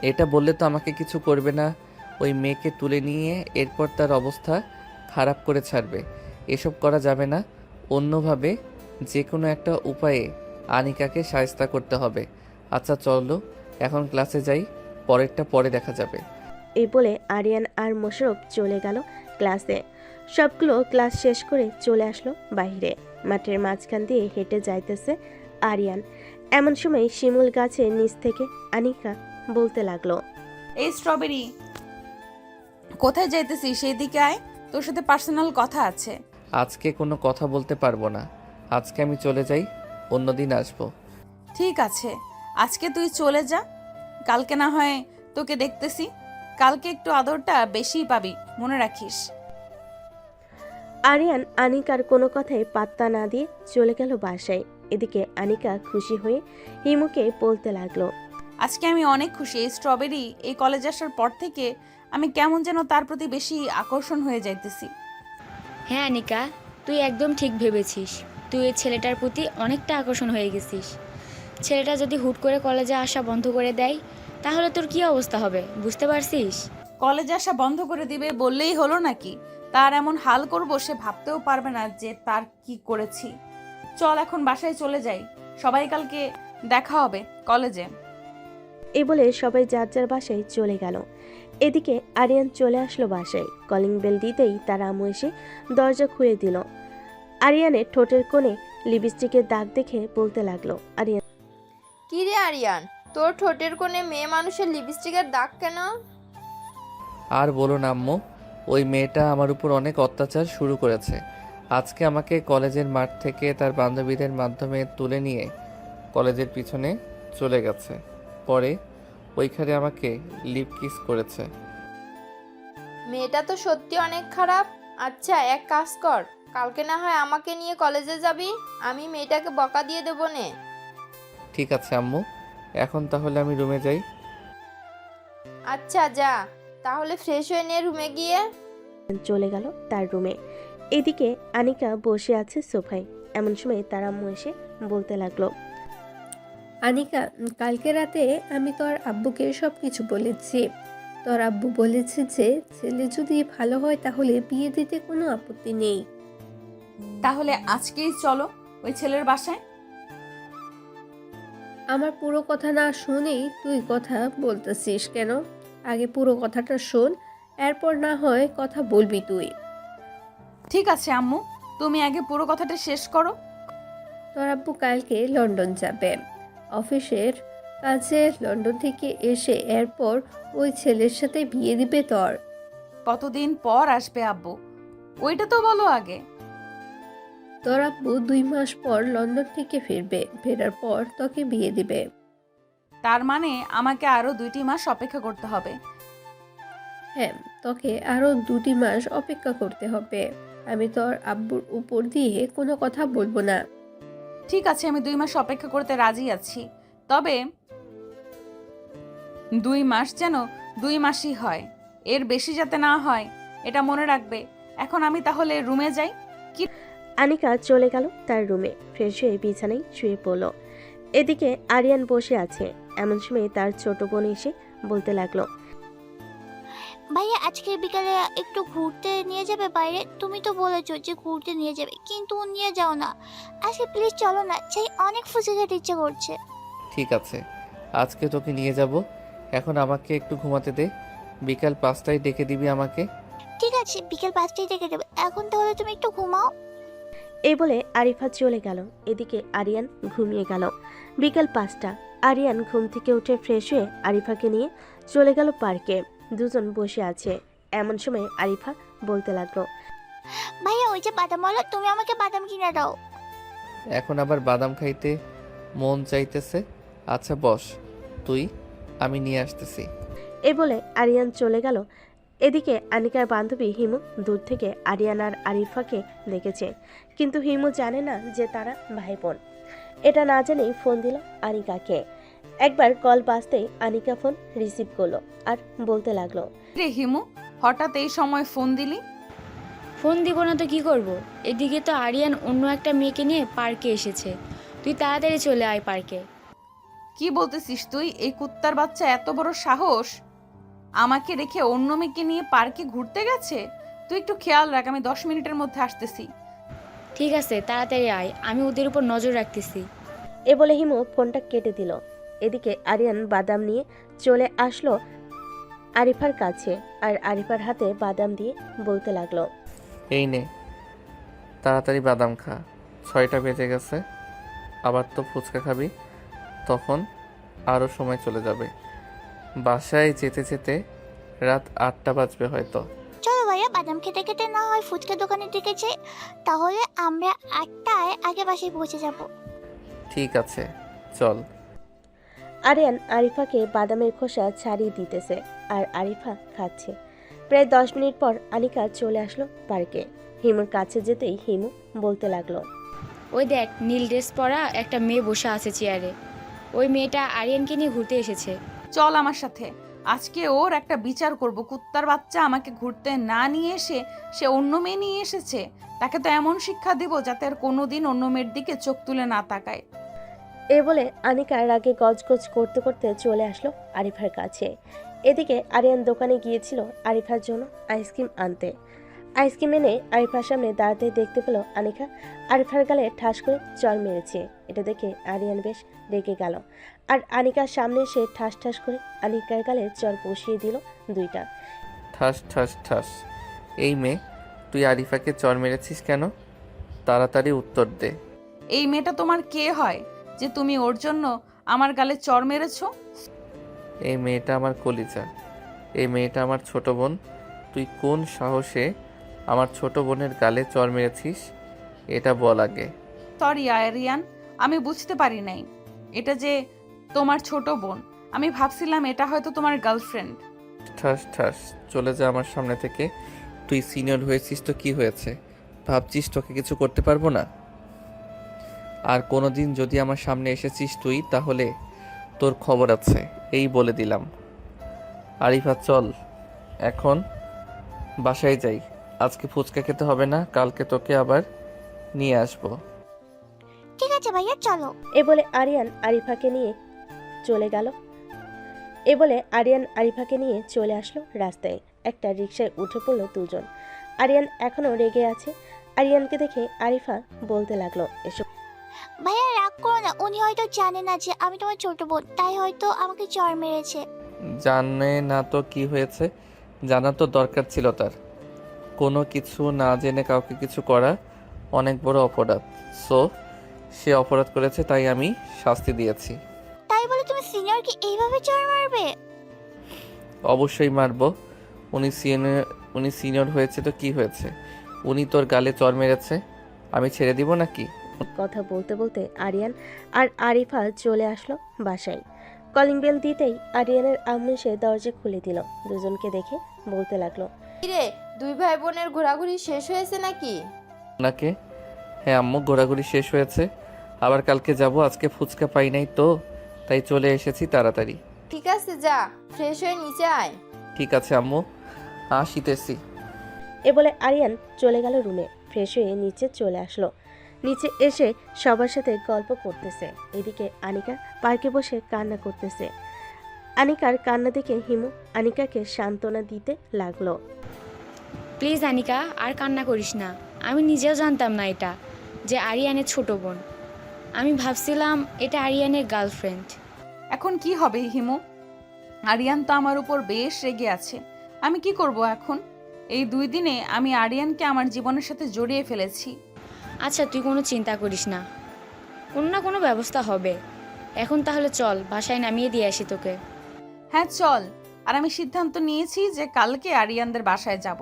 এটা বললে তো আমাকে কিছু করবে না, ওই মেয়েকে তুলে নিয়ে এরপর তার অবস্থা খারাপ করে ছাড়বে। এসব করা যাবে না, অন্যভাবে যে কোনো একটা উপায়ে আনিকাকে শায়েস্তা করতে হবে। আচ্ছা চলো, এখন ক্লাসে যাই, পরেরটা পরে দেখা যাবে। এই বলে আরিয়ান আর মোশাররফ চলে গেল ক্লাসে। সবগুলো ক্লাস শেষ করে চলে আসলো বাইরে। মাঠের মাঝখান দিয়ে হেঁটে যাইতেছে আরিয়ান। এমন সময় শিমুল গাছের নিচ থেকে আনিকা বলতে লাগলো। এই স্ট্রবেরি, কোথায় যাইতেছিস? সেই দিকে আয়, তোর সাথে পার্সোনাল কথা আছে। আজকে কোনো কথা বলতে পারবো না, আজকে আমি চলে যাই, অন্যদিন আসবো। ঠিক আছে, আজকে তুই চলে যা, কালকে না হয় তোকে দেখতেছি। কালকে একটু আদরটা বেশিই পাবি, মনে রাখিস। আরিয়ান আনিকার কোনো কথায় পাত্তা না দিয়ে চলে গেল বাসায়। এদিকে আনিকা খুশি হয়ে হিমুকে বলতে লাগলো। আজকে আমি অনেক খুশি। এই স্ট্রবেরি এই কলেজ আসার পর থেকে আমি কেমন যেন তার প্রতি বেশি আকর্ষণ হয়ে যাইতেছি। হ্যাঁ আনিকা, তুই একদম ঠিক ভেবেছিস। তুই এই ছেলেটার প্রতি অনেকটা আকর্ষণ হয়ে গেছিস। ছেলেটা যদি হুট করে কলেজে আসা বন্ধ করে দেয় তাহলে তোর কি অবস্থা হবে বুঝতে পারছিস? কলেজে আসা বন্ধ করে দিবে বললেই হলো নাকি? তার এমন হাল করব সে ভাবতেও পারবে না যে তার কি করেছি। চল এখন বাসায় চলে যাই, সবাই কালকে দেখা হবে কলেজে। এই বলে সবাই যার যার বাসায় চলে গেল। এদিকে আরিয়ান চলে আসলো বাসায়। কলিং বেল দিতেই তার আম্মু এসে দরজা খুলে দিল। আরিয়ানের ঠোঁটের কোণে লিপস্টিকের দাগ দেখে বলতে লাগলো, আরিয়ান কি রে আরিয়ান, তোর ঠোঁটের কোণে মেয়ে মানুষের লিপস্টিকের দাগ কেন? আর বলো না আম্মু, ওই মেয়েটা আমার উপর অনেক অত্যাচার শুরু করেছে। আজকে আমাকে কলেজের মাঠ থেকে তার বান্ধবীদের মাধ্যমে তুলে নিয়ে কলেজের পিছনে চলে গেছে। পরে ওইখানে আমাকে লিপ কিস করেছে। মেয়েটা তো সত্যি অনেক খারাপ। আচ্ছা এক কাজ কর, কালকে না হয় আমাকে নিয়ে কলেজে যাবি, আমি মেয়েটাকে বকা দিয়ে দেবো নে। ঠিক আছে আম্মু, এখন তাহলে আমি রুমে যাই। আচ্ছা যা, তাহলে ফ্রেশ হয়ে নে রুমে গিয়ে। চলে গেল তার রুমে। এদিকে আনিকা বসে আছে সোফায়। এমন সময় তার আম্মু এসে বলতে লাগলো, আনিকা, কালকে রাতে আমি তোর আব্বুকে সব কিছু বলেছি। তোর আব্বু বলেছে যে ছেলে যদি ভালো হয় তাহলে বিয়ে দিতে কোনো আপত্তি নেই। তাহলে আজকেই চলো ওই ছেলের বাসায়। আমার পুরো কথা না শুনেই তুই কথা বলতেছিস কেন? আগে পুরো কথাটা শোন, এরপর না হয় কথা বলবি তুই। ঠিক আছে আম্মু, তুমি আগে পুরো কথাটা শেষ করো। তোর আব্বু কালকে লন্ডন যাবে অফিসের কাজে। লন্ডন থেকে এসে এরপর ওই ছেলের সাথে বিয়ে দিবে তোর। কতদিন পর আসবে আব্বু, ওইটা তো বলো আগে। তোর আব্বু 2 মাস পর লন্ডন থেকে ফিরবে, ফেরার পর তোকে বিয়ে দিবে। তার মানে আমাকে আরো 2টি মাস অপেক্ষা করতে হবে। হ্যাঁ, তোকে আরো 2 মাস অপেক্ষা করতে হবে। আমি তোর আব্বুর উপর দিয়ে কোনো কথা বলবো না। ঠিক আছে, আমি 2 মাস অপেক্ষা করতে রাজি আছি, তবে 2 মাস যেন 2 মাসই হয়, এর বেশি যাতে না হয়, এটা মনে রাখবে। এখন আমি তাহলে রুমে যাই। আনিকা চলে গেল তার রুমে। ফ্রেশ হয়ে বিছানায় শুয়ে পড়ল। এদিকে আরিয়ান বসে আছে। এমন সময় তার ছোট বোন এসে বলতে লাগলো, ভাইয়া আজকে বিকালে একটু ঘুরতে নিয়ে যাবে বাইরে? তুমি তো বলেছো যে ঘুরতে নিয়ে যাবে, কিন্তু নিয়ে যাও না আজকে, প্লিজ চলো না, চাই অনেক ফুচকা খেতে ইচ্ছে করছে। ঠিক আছে, আজকে তোকে নিয়ে যাব। এখন আমাকে একটু ঘুমাতে দে, বিকাল 5টায় ডেকে দিবি আমাকে। ঠিক আছে, বিকেল 5টায় ডেকে দেবে। এখন তাহলে তুমি একটু ঘুমাও। এই বলে আরিফা চলে গেল। এদিকে আরিয়ান ঘুমিয়ে গেল। বিকাল 5টা। আরিয়ান ঘুম থেকে উঠে ফ্রেশ হয়ে আরিফাকে নিয়ে চলে গেল পার্কে। দুজন বসে আছে। এমন সময় আরিফা বলতে লাগলো, ভাইয়া ওই যে বাদামওয়ালা, তুমি আমাকে বাদাম কিনে দাও। এখন আবার বাদাম খাইতে মন চাইতেছে। আচ্ছা বস তুই, আমি নিয়ে আসতেছি। এ বলে আরিয়ান চলে গেল। এদিকে আনিকার বান্ধবী হিমু দূর থেকে আরিয়ান আর আরিফাকে দেখেছে, কিন্তু হিমু জানে না যে তারা ভাই বোন। এটা না জেনেই ফোন দিল আনিকাকে। একবার কল বাজতেই আনিকা ফোন রিসিভ করলো আর বলতে লাগলো, রে হিমু, হঠাৎ এই সময় ফোন দিলি? ফোন দিব না তো কি করব? এদিকে তো আরিয়ান অন্য একটা মেয়েকে নিয়ে পার্কে এসেছে। তুই তাড়াতাড়ি চলে আয় পার্কে। কি বলতেছিস তুই? এই কুত্তার বাচ্চা এত বড় সাহস আমাকে রেখে অন্য মেয়েকে নিয়ে পার্কে ঘুরতে গেছে? তুই একটু খেয়াল রাখ, আমি 10 মিনিটের মধ্যে আসতেছি। ঠিক আছে, তাড়াতাড়ি আয়, আমি ওদের উপর নজর রাখতেছি। এ বলে হিমু ফোনটা কেটে দিল। এদিকে আরিয়ান বাদাম নিয়ে চলে আসলো আরিফার কাছে আর আরিফার হাতে বাদাম দিয়ে বলতে লাগলো, এই নে, তাড়াতাড়ি বাদাম খা, 6টা বেজে গেছে। আবার তো ফুচকা খাবি, তখন আরও সময় চলে যাবে। বাসায় যেতে যেতে রাত 8টা বাজবে হয়তো। চলো ভাইয়া, বাদাম খেতে খেতে না হয় ফুচকা দোকানের দিকে যাই, তাহলে আমরা 8টায় আগে বাসায় পৌঁছে যাব। ঠিক আছে চল। আরিয়ান আরিফাকে বাদামের খোসা ছাড়িয়ে দিতেছে আর আরিফা খাচ্ছে। প্রায় 10 মিনিট পর আনিকা চলে আসলো পার্কে। হিমুর কাছে যেতেই হিমু বলতে লাগলো, ওই দেখ, নীল ড্রেস পরা একটা মেয়ে বসে আছে চেয়ারে। ওই মেয়েটা আরিয়ানকে নিয়ে ঘুরতে এসেছে। চল আমার সাথে, আজকে ওর একটা বিচার করব। কুত্তার বাচ্চা আমাকে ঘুরতে না নিয়ে এসে সে অন্য মেয়ে নিয়ে এসেছে। তাকে তো এমন শিক্ষা দিব যাতে আর কোনোদিন অন্য মেয়ের দিকে চোখ তুলে না তাকায়। এ বলে আনিকা রাগে গজগজ করতে করতে চলে আসলো আরিফার কাছে। এদিকে আরিয়ান দোকানে গিয়েছিল আরিফার জন্য আইসক্রিম আনতে। আইসক্রিম এনে আরিফার সামনে দাঁড়াতে দেখতে পেল আনিকা আরিফার গালে ঠাস করে চড় মেরেছে। এটা দেখে আরিয়ান বেশ রেগে গেল আর আনিকার সামনে এসে ঠাস ঠাস করে আনিকার গালে চড় বসিয়ে দিল দুইটা। ঠাস ঠাস ঠাস। এই মেয়ে, তুই আরিফাকে চর মেরেছিস কেন? তাড়াতাড়ি উত্তর দে। এই মেয়েটা তোমার কে হয় যে তুমি ওর জন্য আমার গালে চড় মেরেছো? এই মেয়েটা আমার কলিজা, এই মেয়েটা আমার ছোট বোন। তুই কোন সাহসে আমার ছোট বোনের গালে চর মেরেছিস এটা বল আগে। সরি আরিয়ান, আমি বুঝতে পারি নাই এটা যে তোমার ছোট বোন। আমি ভাবছিলাম এটা হয়তো তোমার গার্লফ্রেন্ড। ঠাস ঠাস, চলে যা আমার সামনে থেকে। তুই সিনিয়র হয়েছিস তো কি হয়েছে? ভাবছিস তোকে কিছু করতে পারবো না? আর কোনোদিন যদি আমার সামনে এসেছিস তুই, তাহলে তোর খবর আছে, এই বলে দিলাম। আরিফা চল এখন বাসায় যাই। আজকে ফুচকা খেতে হবে না, কালকে তোকে আবার নিয়ে আসবো। ঠিক আছে ভাইয়া চলো। এ বলে আরিয়ান আরিফাকে নিয়ে চলে আসলো রাস্তায়। একটা রিকশায় উঠে পড়লো দুজন। আরিয়ান এখনো রেগে আছে। আরিয়ানকে দেখে আরিফা বলতে লাগলো, এসব ভাইয়া রাগ করো না, উনি হয়তো জানে না যে আমি তোমার ছোট বোন, তাই হয়তো আমাকে চড় মেরেছে। জানে না তো কি হয়েছে? জানা তো দরকার ছিল তার। কোনো কিছু না জেনে কাউকে কিছু করা অনেক বড় অপরাধ। সো সে অপরাধ করেছে, তাই আমি শাস্তি দিয়েছি। তাই বলে তুমি সিনিয়রকে এইভাবে চড় মারবে? অবশ্যই মারবো। উনি সিনিয়র হয়েছে তো কি হয়েছে? উনি তোর গালে চর মেরেছে, আমি ছেড়ে দিব নাকি? কথা বলতে বলতে আরিয়ান আর আরিফা চলে আসলো বাসায়। কলিং বেল দিতেই আরিয়ানের আম্মু এসে দরজা খুলে দিল। দুজনকে দেখে বলতে লাগলো, কিরে, দুই ভাই বোনের ঘোরাঘুরি শেষ হয়েছে নাকি? ওনাকে? হ্যাঁ আম্মু, ঘোরাঘুরি শেষ হয়েছে। আবার কালকে যাব। আজকে ফুচকা পাই নাই তো, তাই চলে এসেছি তাড়াতাড়ি। ঠিক আছে, যা ফ্রেশ হয়ে নিচে আয়। ঠিক আছে আম্মু, আসিতেছি। এ বলে আরিয়ান চলে গেল রুমে। ফ্রেশ হয়ে নিচে চলে আসলো। নিচে এসে সবার সাথে গল্প করতেছে। এদিকে আনিকা পার্কে বসে কান্না করতেছে। আনিকার কান্না দেখে হিমু আনিকাকে সান্ত্বনা দিতে লাগলো। প্লিজ আনিকা, আর কান্না করিস না। আমি নিজেও জানতাম না এটা যে আরিয়ানের ছোট বোন। আমি ভাবছিলাম এটা আরিয়ানের গার্লফ্রেন্ড। এখন কি হবে হিমু? আরিয়ান তো আমার উপর বেশ রেগে আছে। আমি কি করব এখন? এই 2 দিনে আমি আরিয়ানকে আমার জীবনের সাথে জড়িয়ে ফেলেছি। আচ্ছা তুই কোনো চিন্তা করিস না, কোনো না কোনো ব্যবস্থা হবে। এখন তাহলে চল, বাসায় নামিয়ে দিয়ে আসি তোকে। হ্যাঁ চল। আর আমি সিদ্ধান্ত নিয়েছি যে কালকে আরিয়ানদের বাসায় যাব।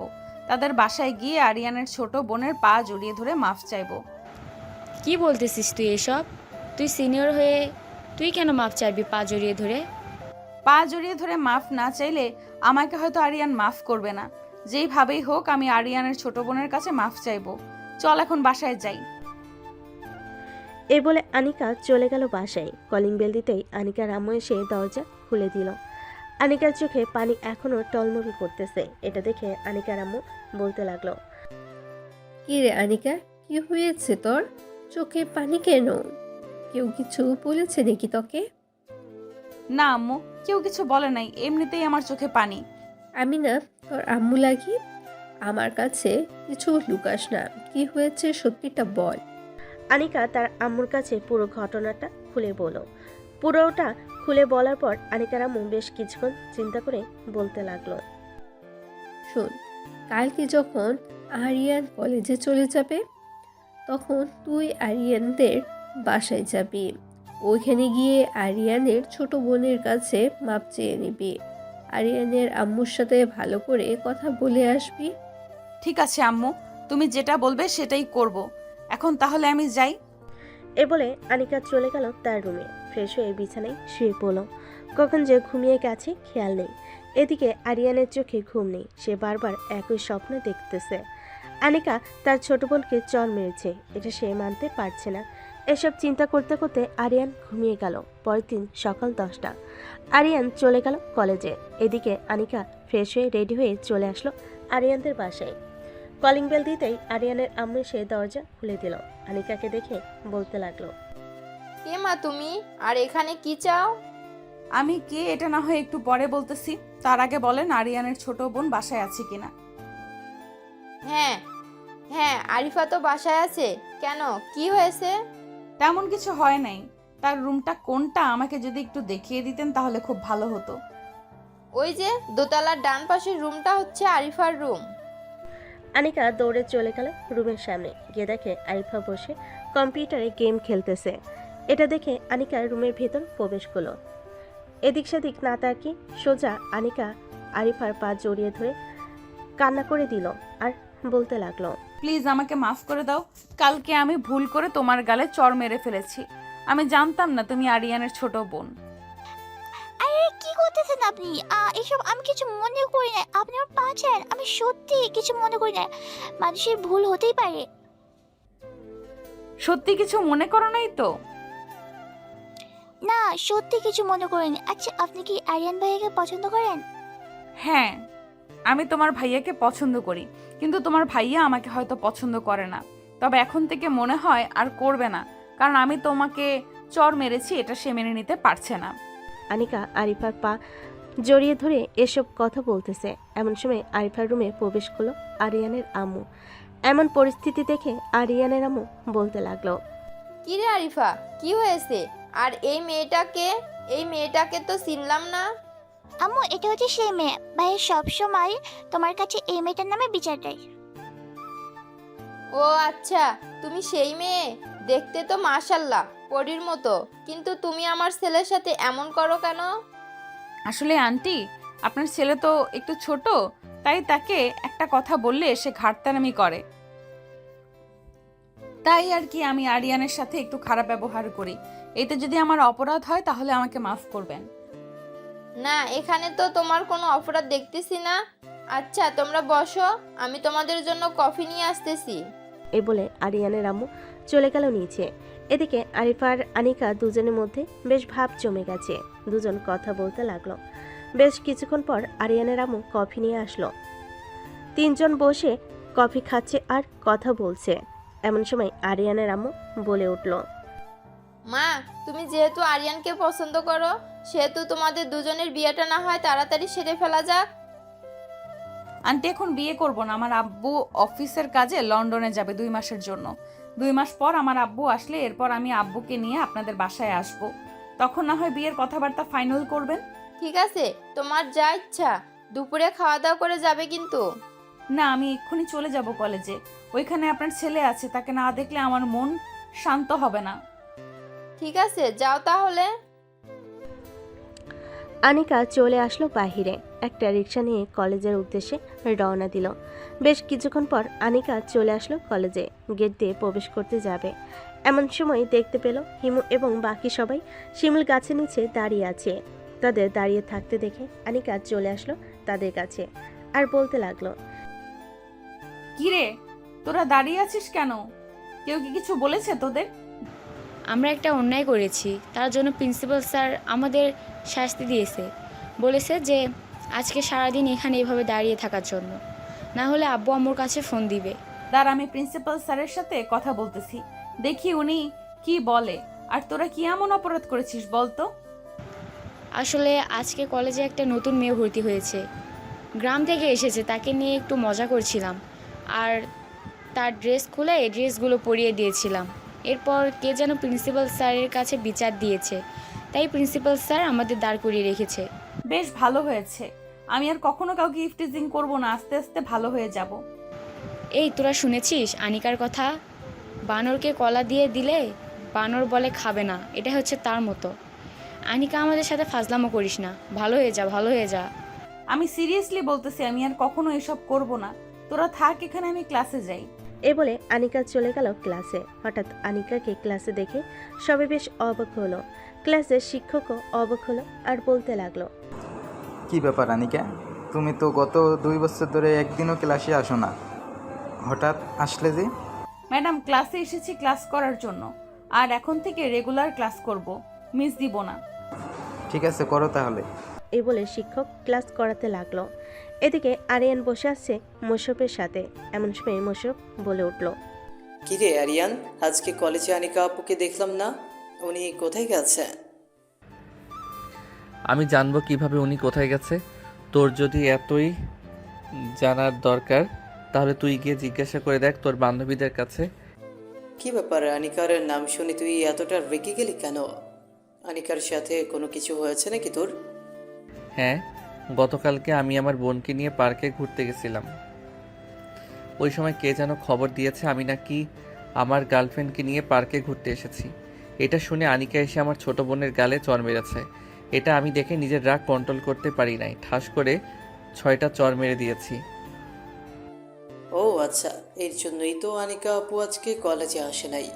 তাদের বাসায় গিয়ে আরিয়ানের ছোট বোনের পা জড়িয়ে ধরে মাফ চাইবো। কি বলতেছিস তুই এসব? তুই সিনিয়র হয়ে তুই কেন মাপ চাইবি পা জড়িয়ে ধরে? পা জড়িয়ে ধরে মাফ না চাইলে আমাকে হয়তো আরিয়ান মাফ করবে না। যেইভাবেই হোক আমি আরিয়ানের ছোট বোনের কাছে মাফ চাইবো। চল এখন বাসায় যাই। এ বলে আনিকা চলে গেল বাসায়। কলিং বেল দিতেই আনিকার আম্মু এসে দরজা খুলে দিল। আনিকার চোখে পানি এখনো টলমল করতেছে। এটা দেখে আনিকার আম্মু বলতে লাগলো, কি রে আনিকা, কি হয়েছে তোর? চোখে পানি কেন? কেউ কিছু বলেছে নাকি তোকে? না আম্মু, কেউ কিছু বলে নাই, এমনিতেই আমার চোখে পানি। আমি না তোর আম্মু লাগি। আমার কাছে কিছু লুকাস না, কি হয়েছে সত্যিটা বল। আনিকা তার আম্মুর কাছে পুরো ঘটনাটা খুলে বলল। পুরোটা খুলে বলার পর আনিকার আম্মু বেশ কিছুক্ষণ চিন্তা করে বলতে লাগলো, শোন, কালকে যখন আরিয়ান কলেজে চলে যাবে তখন তুই আরিয়ানদের বাসায় যাবি। ওইখানে গিয়ে আরিয়ানের ছোট বোনের কাছে মাপ চেয়ে নিবি। আরিয়ানের আম্মুর সাথে ভালো করে কথা বলে আসবি। ঠিক আছে আম্মু, তুমি যেটা বলবে সেটাই করব। এখন তাহলে আমি যাই। এ বলে আনিকা চলে গেল তার রুমে। ফ্রেশ হয়ে বিছানায় শুয়ে পড়ল। কখন যে ঘুমিয়ে গেছে খেয়াল নেই। এদিকে আরিয়ানের চোখে ঘুম নেই। সে বারবার একই স্বপ্ন দেখতেছে। আনিকা তার ছোট বোনকে চর মেরেছে, এটা সে মানতে পারছে না। এসব চিন্তা করতে করতে আরিয়ান ঘুমিয়ে গেল। পরের দিন সকাল 10টা। আরিয়ান চলে গেল কলেজে। এদিকে আনিকা ফ্রেশ হয়ে রেডি হয়ে চলে আসলো আরিয়ানদের বাসায়। কলিং বেল দিতেই আরিয়ানের আম্মু এসে দরজা খুলে দিল। আনিকাকে দেখে বলতে লাগলো, কে মা তুমি, আর এখানে কি চাও? আমি কে এটা না হয় একটু পরে বলতেছি। তার আগে বলেন আরিয়ানের ছোট বোন বাসায় আছে কিনা। হ্যাঁ হ্যাঁ, আরিফা তো বাসায় আছে। কেন, কি হয়েছে? তেমন কিছু হয় নাই। তার রুমটা কোনটা আমাকে যদি একটু দেখিয়ে দিতেন তাহলে খুব ভালো হতো। ওই যে দোতলার ডান পাশের রুমটা হচ্ছে আরিফার রুম। আনিকা দৌড়ে চলে গেল রুমের সামনে, গিয়ে দেখে আরিফা বসে কম্পিউটারে গেম খেলতেছে। এটা দেখে আনিকা রুমের ভেতর প্রবেশ করলো। এদিক সেদিক না তাকিয়ে সোজা আনিকা আরিফার পা জড়িয়ে ধরে কান্না করে দিল আর বলতে লাগলো, প্লিজ আমাকে মাফ করে দাও। কালকে আমি ভুল করে তোমার গালে চড় মেরে ফেলেছি। আমি জানতাম না তুমি আরিয়ানের ছোট বোন। আরে কি করতেছেন আপনি? এসব আমি কিছু মনে করি না। আপনি আমার পা ছাড়েন। আমি সত্যি কিছু মনে করি না। মানুষের ভুল হতেই পারে। সত্যি কিছু মনে করো নাই তো? না, সত্যি কিছু মনে করিনি। আচ্ছা, আপনি কি আরিয়ান ভাইয়াকে পছন্দ করেন? হ্যাঁ, আমি তোমার ভাইয়াকে পছন্দ করি, কিন্তু তোমার ভাইয়া আমাকে হয়তো পছন্দ করে না। তবে এখন থেকে মনে হয় আর করবে না, কারণ আমি তোমাকে চড় মেরেছি, এটা সে মেনে নিতে পারছে না। আনিকা আরিফার পা জড়িয়ে ধরে এসব কথা বলতেছে। এমন সময় আরিফার রুমে প্রবেশ করলো আরিয়ানের আম্মু। এমন পরিস্থিতি দেখে আরিয়ানের আম্মু বলতে লাগলো, কি রে আরিফা, কি হয়েছে? আর এই মেয়েটাকে তো চিনলাম না। আম্মু, এটা হচ্ছে সেই মেয়ে। ভাইয়া সবসময় তোমার কাছে এই মেয়েটার নামে বিচার দেয়। ও আচ্ছা, তুমি সেই মেয়ে। দেখতে তো মাশাল্লাহ পরীর মতো, কিন্তু তুমি আমার ছেলের সাথে এমন করো কেন? আসলে আন্টি, আপনার ছেলে তো একটু ছোট, তাই তাকে একটা কথা বললে সে ঘাটতারামি করে। তাই আর কি আমি আরিয়ানের সাথে একটু খারাপ ব্যবহার করি। এতে যদি আমার অপরাধ হয় তাহলে আমাকে মাফ করবেন। না, এখানে তো তোমার কোনো অপরাধ দেখতেছি না। আচ্ছা তোমরা বসো, আমি তোমাদের জন্য কফি নিয়ে আসতেছি। এই বলে আরিয়ানের আম্মু চলে গেল নিচে। এদিকে আরিফা আর আনিকা দুজনের মধ্যে বেশ ভাব জমে গেছে। দুজন কথা বলতে লাগলো। বেশ কিছুক্ষণ পর আরিয়ানের আম্মু কফি নিয়ে আসলো। তিনজন বসে কফি খাচ্ছে আর কথা বলছে। এমন সময় আরিয়ানের আম্মু বলে উঠল, মা, তুমি যেহেতু আরিয়ানকে পছন্দ করো, সেহেতু তোমাদের দুজনের বিয়েটা না হয় তাড়াতাড়ি সেরে ফেলা যাক। আন্টি, এখন বিয়ে করব না। আমার আব্বু অফিসের কাজে লন্ডনে যাবে 2 মাসের জন্য। 2 মাস পর আমার আব্বু আসলে এরপর আমি আব্বুকে নিয়ে আপনাদের বাসায় আসব। তখন না হয় বিয়ের কথাবার্তা ফাইনাল করবেন। ঠিক আছে, তোমার যা ইচ্ছা। দুপুরে খাওয়া দাওয়া করে যাবে কিন্তু। না, আমি এক্ষুনি চলে যাব কলেজে। ওইখানে আপনার ছেলে আছে, তাকে না দেখলে আমার মন শান্ত হবে না। ঠিক আছে, যাও তাহলে। আনিকা চলে আসলো বাহিরে। একটা রিক্সা নিয়ে কলেজের উদ্দেশ্যে রওনা দিল। বেশ কিছুক্ষণ পর আনিকা চলে আসলো কলেজে। গেট দিয়ে প্রবেশ করতে যাবে এমন সময় দেখতে পেল হিমু এবং বাকি সবাই শিমুল গাছের নিচে দাঁড়িয়ে আছে। তাদের দাঁড়িয়ে থাকতে দেখে আনিকা চলে আসলো তাদের কাছে আর বলতে লাগলো, কিরে, তোরা দাঁড়িয়ে আছিস কেন? কেউ কি কিছু বলেছে তোদের? আমরা একটা অন্যায় করেছি, তার জন্য প্রিন্সিপাল স্যার আমাদের শাস্তি দিয়েছে। বলেছে যে আজকে সারাদিন এখানে এভাবে দাঁড়িয়ে থাকার জন্য, না হলে আব্বু আম্মুর কাছে ফোন দিবে। দাঁড়া, আমি প্রিন্সিপাল স্যারের সাথে কথা বলতেছি, দেখি উনি কি বলে। আর তোরা কি এমন অপরাধ করেছিস বলতো? আসলে আজকে কলেজে একটা নতুন মেয়ে ভর্তি হয়েছে, গ্রাম থেকে এসেছে। তাকে নিয়ে একটু মজা করছিলাম আর তার ড্রেস খুলে ড্রেসগুলো পরিয়ে দিয়েছিলাম। এরপর কে যেন প্রিন্সিপাল স্যারের কাছে বিচার দিয়েছে, তাই প্রিন্সিপাল স্যার আমাদের দাঁড় করিয়ে রেখেছে। বেশ ভালো হয়েছে। আমি আর কখনো কাউকে ইফটিজিং করব না, আস্তে আস্তে ভালো হয়ে যাব। এই তোরা শুনেছিস আনিকার কথা? বানরকে কলা দিয়ে দিলে বানর বলে খাবে না, এটা হচ্ছে তার মতো। আনিকা, আমাদের সাথে ফাজলামো করিস না, ভালো হয়ে যা, ভালো হয়ে যা। আমি সিরিয়াসলি বলতেছি, আমি আর কখনো এসব করব না। তোরা থাক এখানে, আমি ক্লাসে যাই। এ বলে আনিকা চলে গেল ক্লাসে। হঠাৎ আনিকাকে ক্লাসে দেখে সবাই বেশ অবাক হলো। ক্লাসের শিক্ষকও অবাক হলো আর বলতে লাগলো, কি ব্যাপার আনিকা, তুমি তো গত 2 বছর ধরে একদিনও ক্লাসে আসো না, হঠাৎ আসলে যে? ম্যাডাম, ক্লাসে এসেছি ক্লাস করার জন্য, আর এখন থেকে রেগুলার ক্লাস করব, মিস দিব না। ঠিক আছে, করো তাহলে। এই বলে শিক্ষক ক্লাস করাতে লাগলো। এদিকে আরিয়ান বসে আছে মোশরফের সাথে। এমন সময় মোশরফ বলে উঠল, কিরে আরিয়ান, আজকে কলেজে আনিকা আপুকে দেখলাম না, উনি কোথায় গেছে? আমি জানবো কিভাবে উনি কোথায় গেছে? তোর যদি এতই জানার দরকার তাহলে তুই গিয়ে জিজ্ঞাসা করে দেখ তোর বান্ধবীদের কাছে। কি ব্যাপার, আনিকার নাম শুনে তুই এতটা রেগে গেলি কেন? আনিকার সাথে কোনো কিছু হয়েছে নাকি তোর? হ্যাঁ, গতকালকে আমি আমার বোনকে নিয়ে পার্কে ঘুরতে গেছিলাম। ওই সময় কে যেন খবর দিয়েছে আমি নাকি আমার গার্লফ্রেন্ডকে নিয়ে পার্কে ঘুরতে এসেছি। এটা শুনে আনিকা এসে আমার ছোট বোনের গালে চড় মেরেছে। এটা আমি দেখে নিজের রাগ কন্ট্রোল করতে পারি নাই, ঠাস করে 6টা চড় মেরে দিয়েছি। ও আচ্ছা, এর জন্যই তো আনিকা আপু আজকে কলেজে আসে নাই।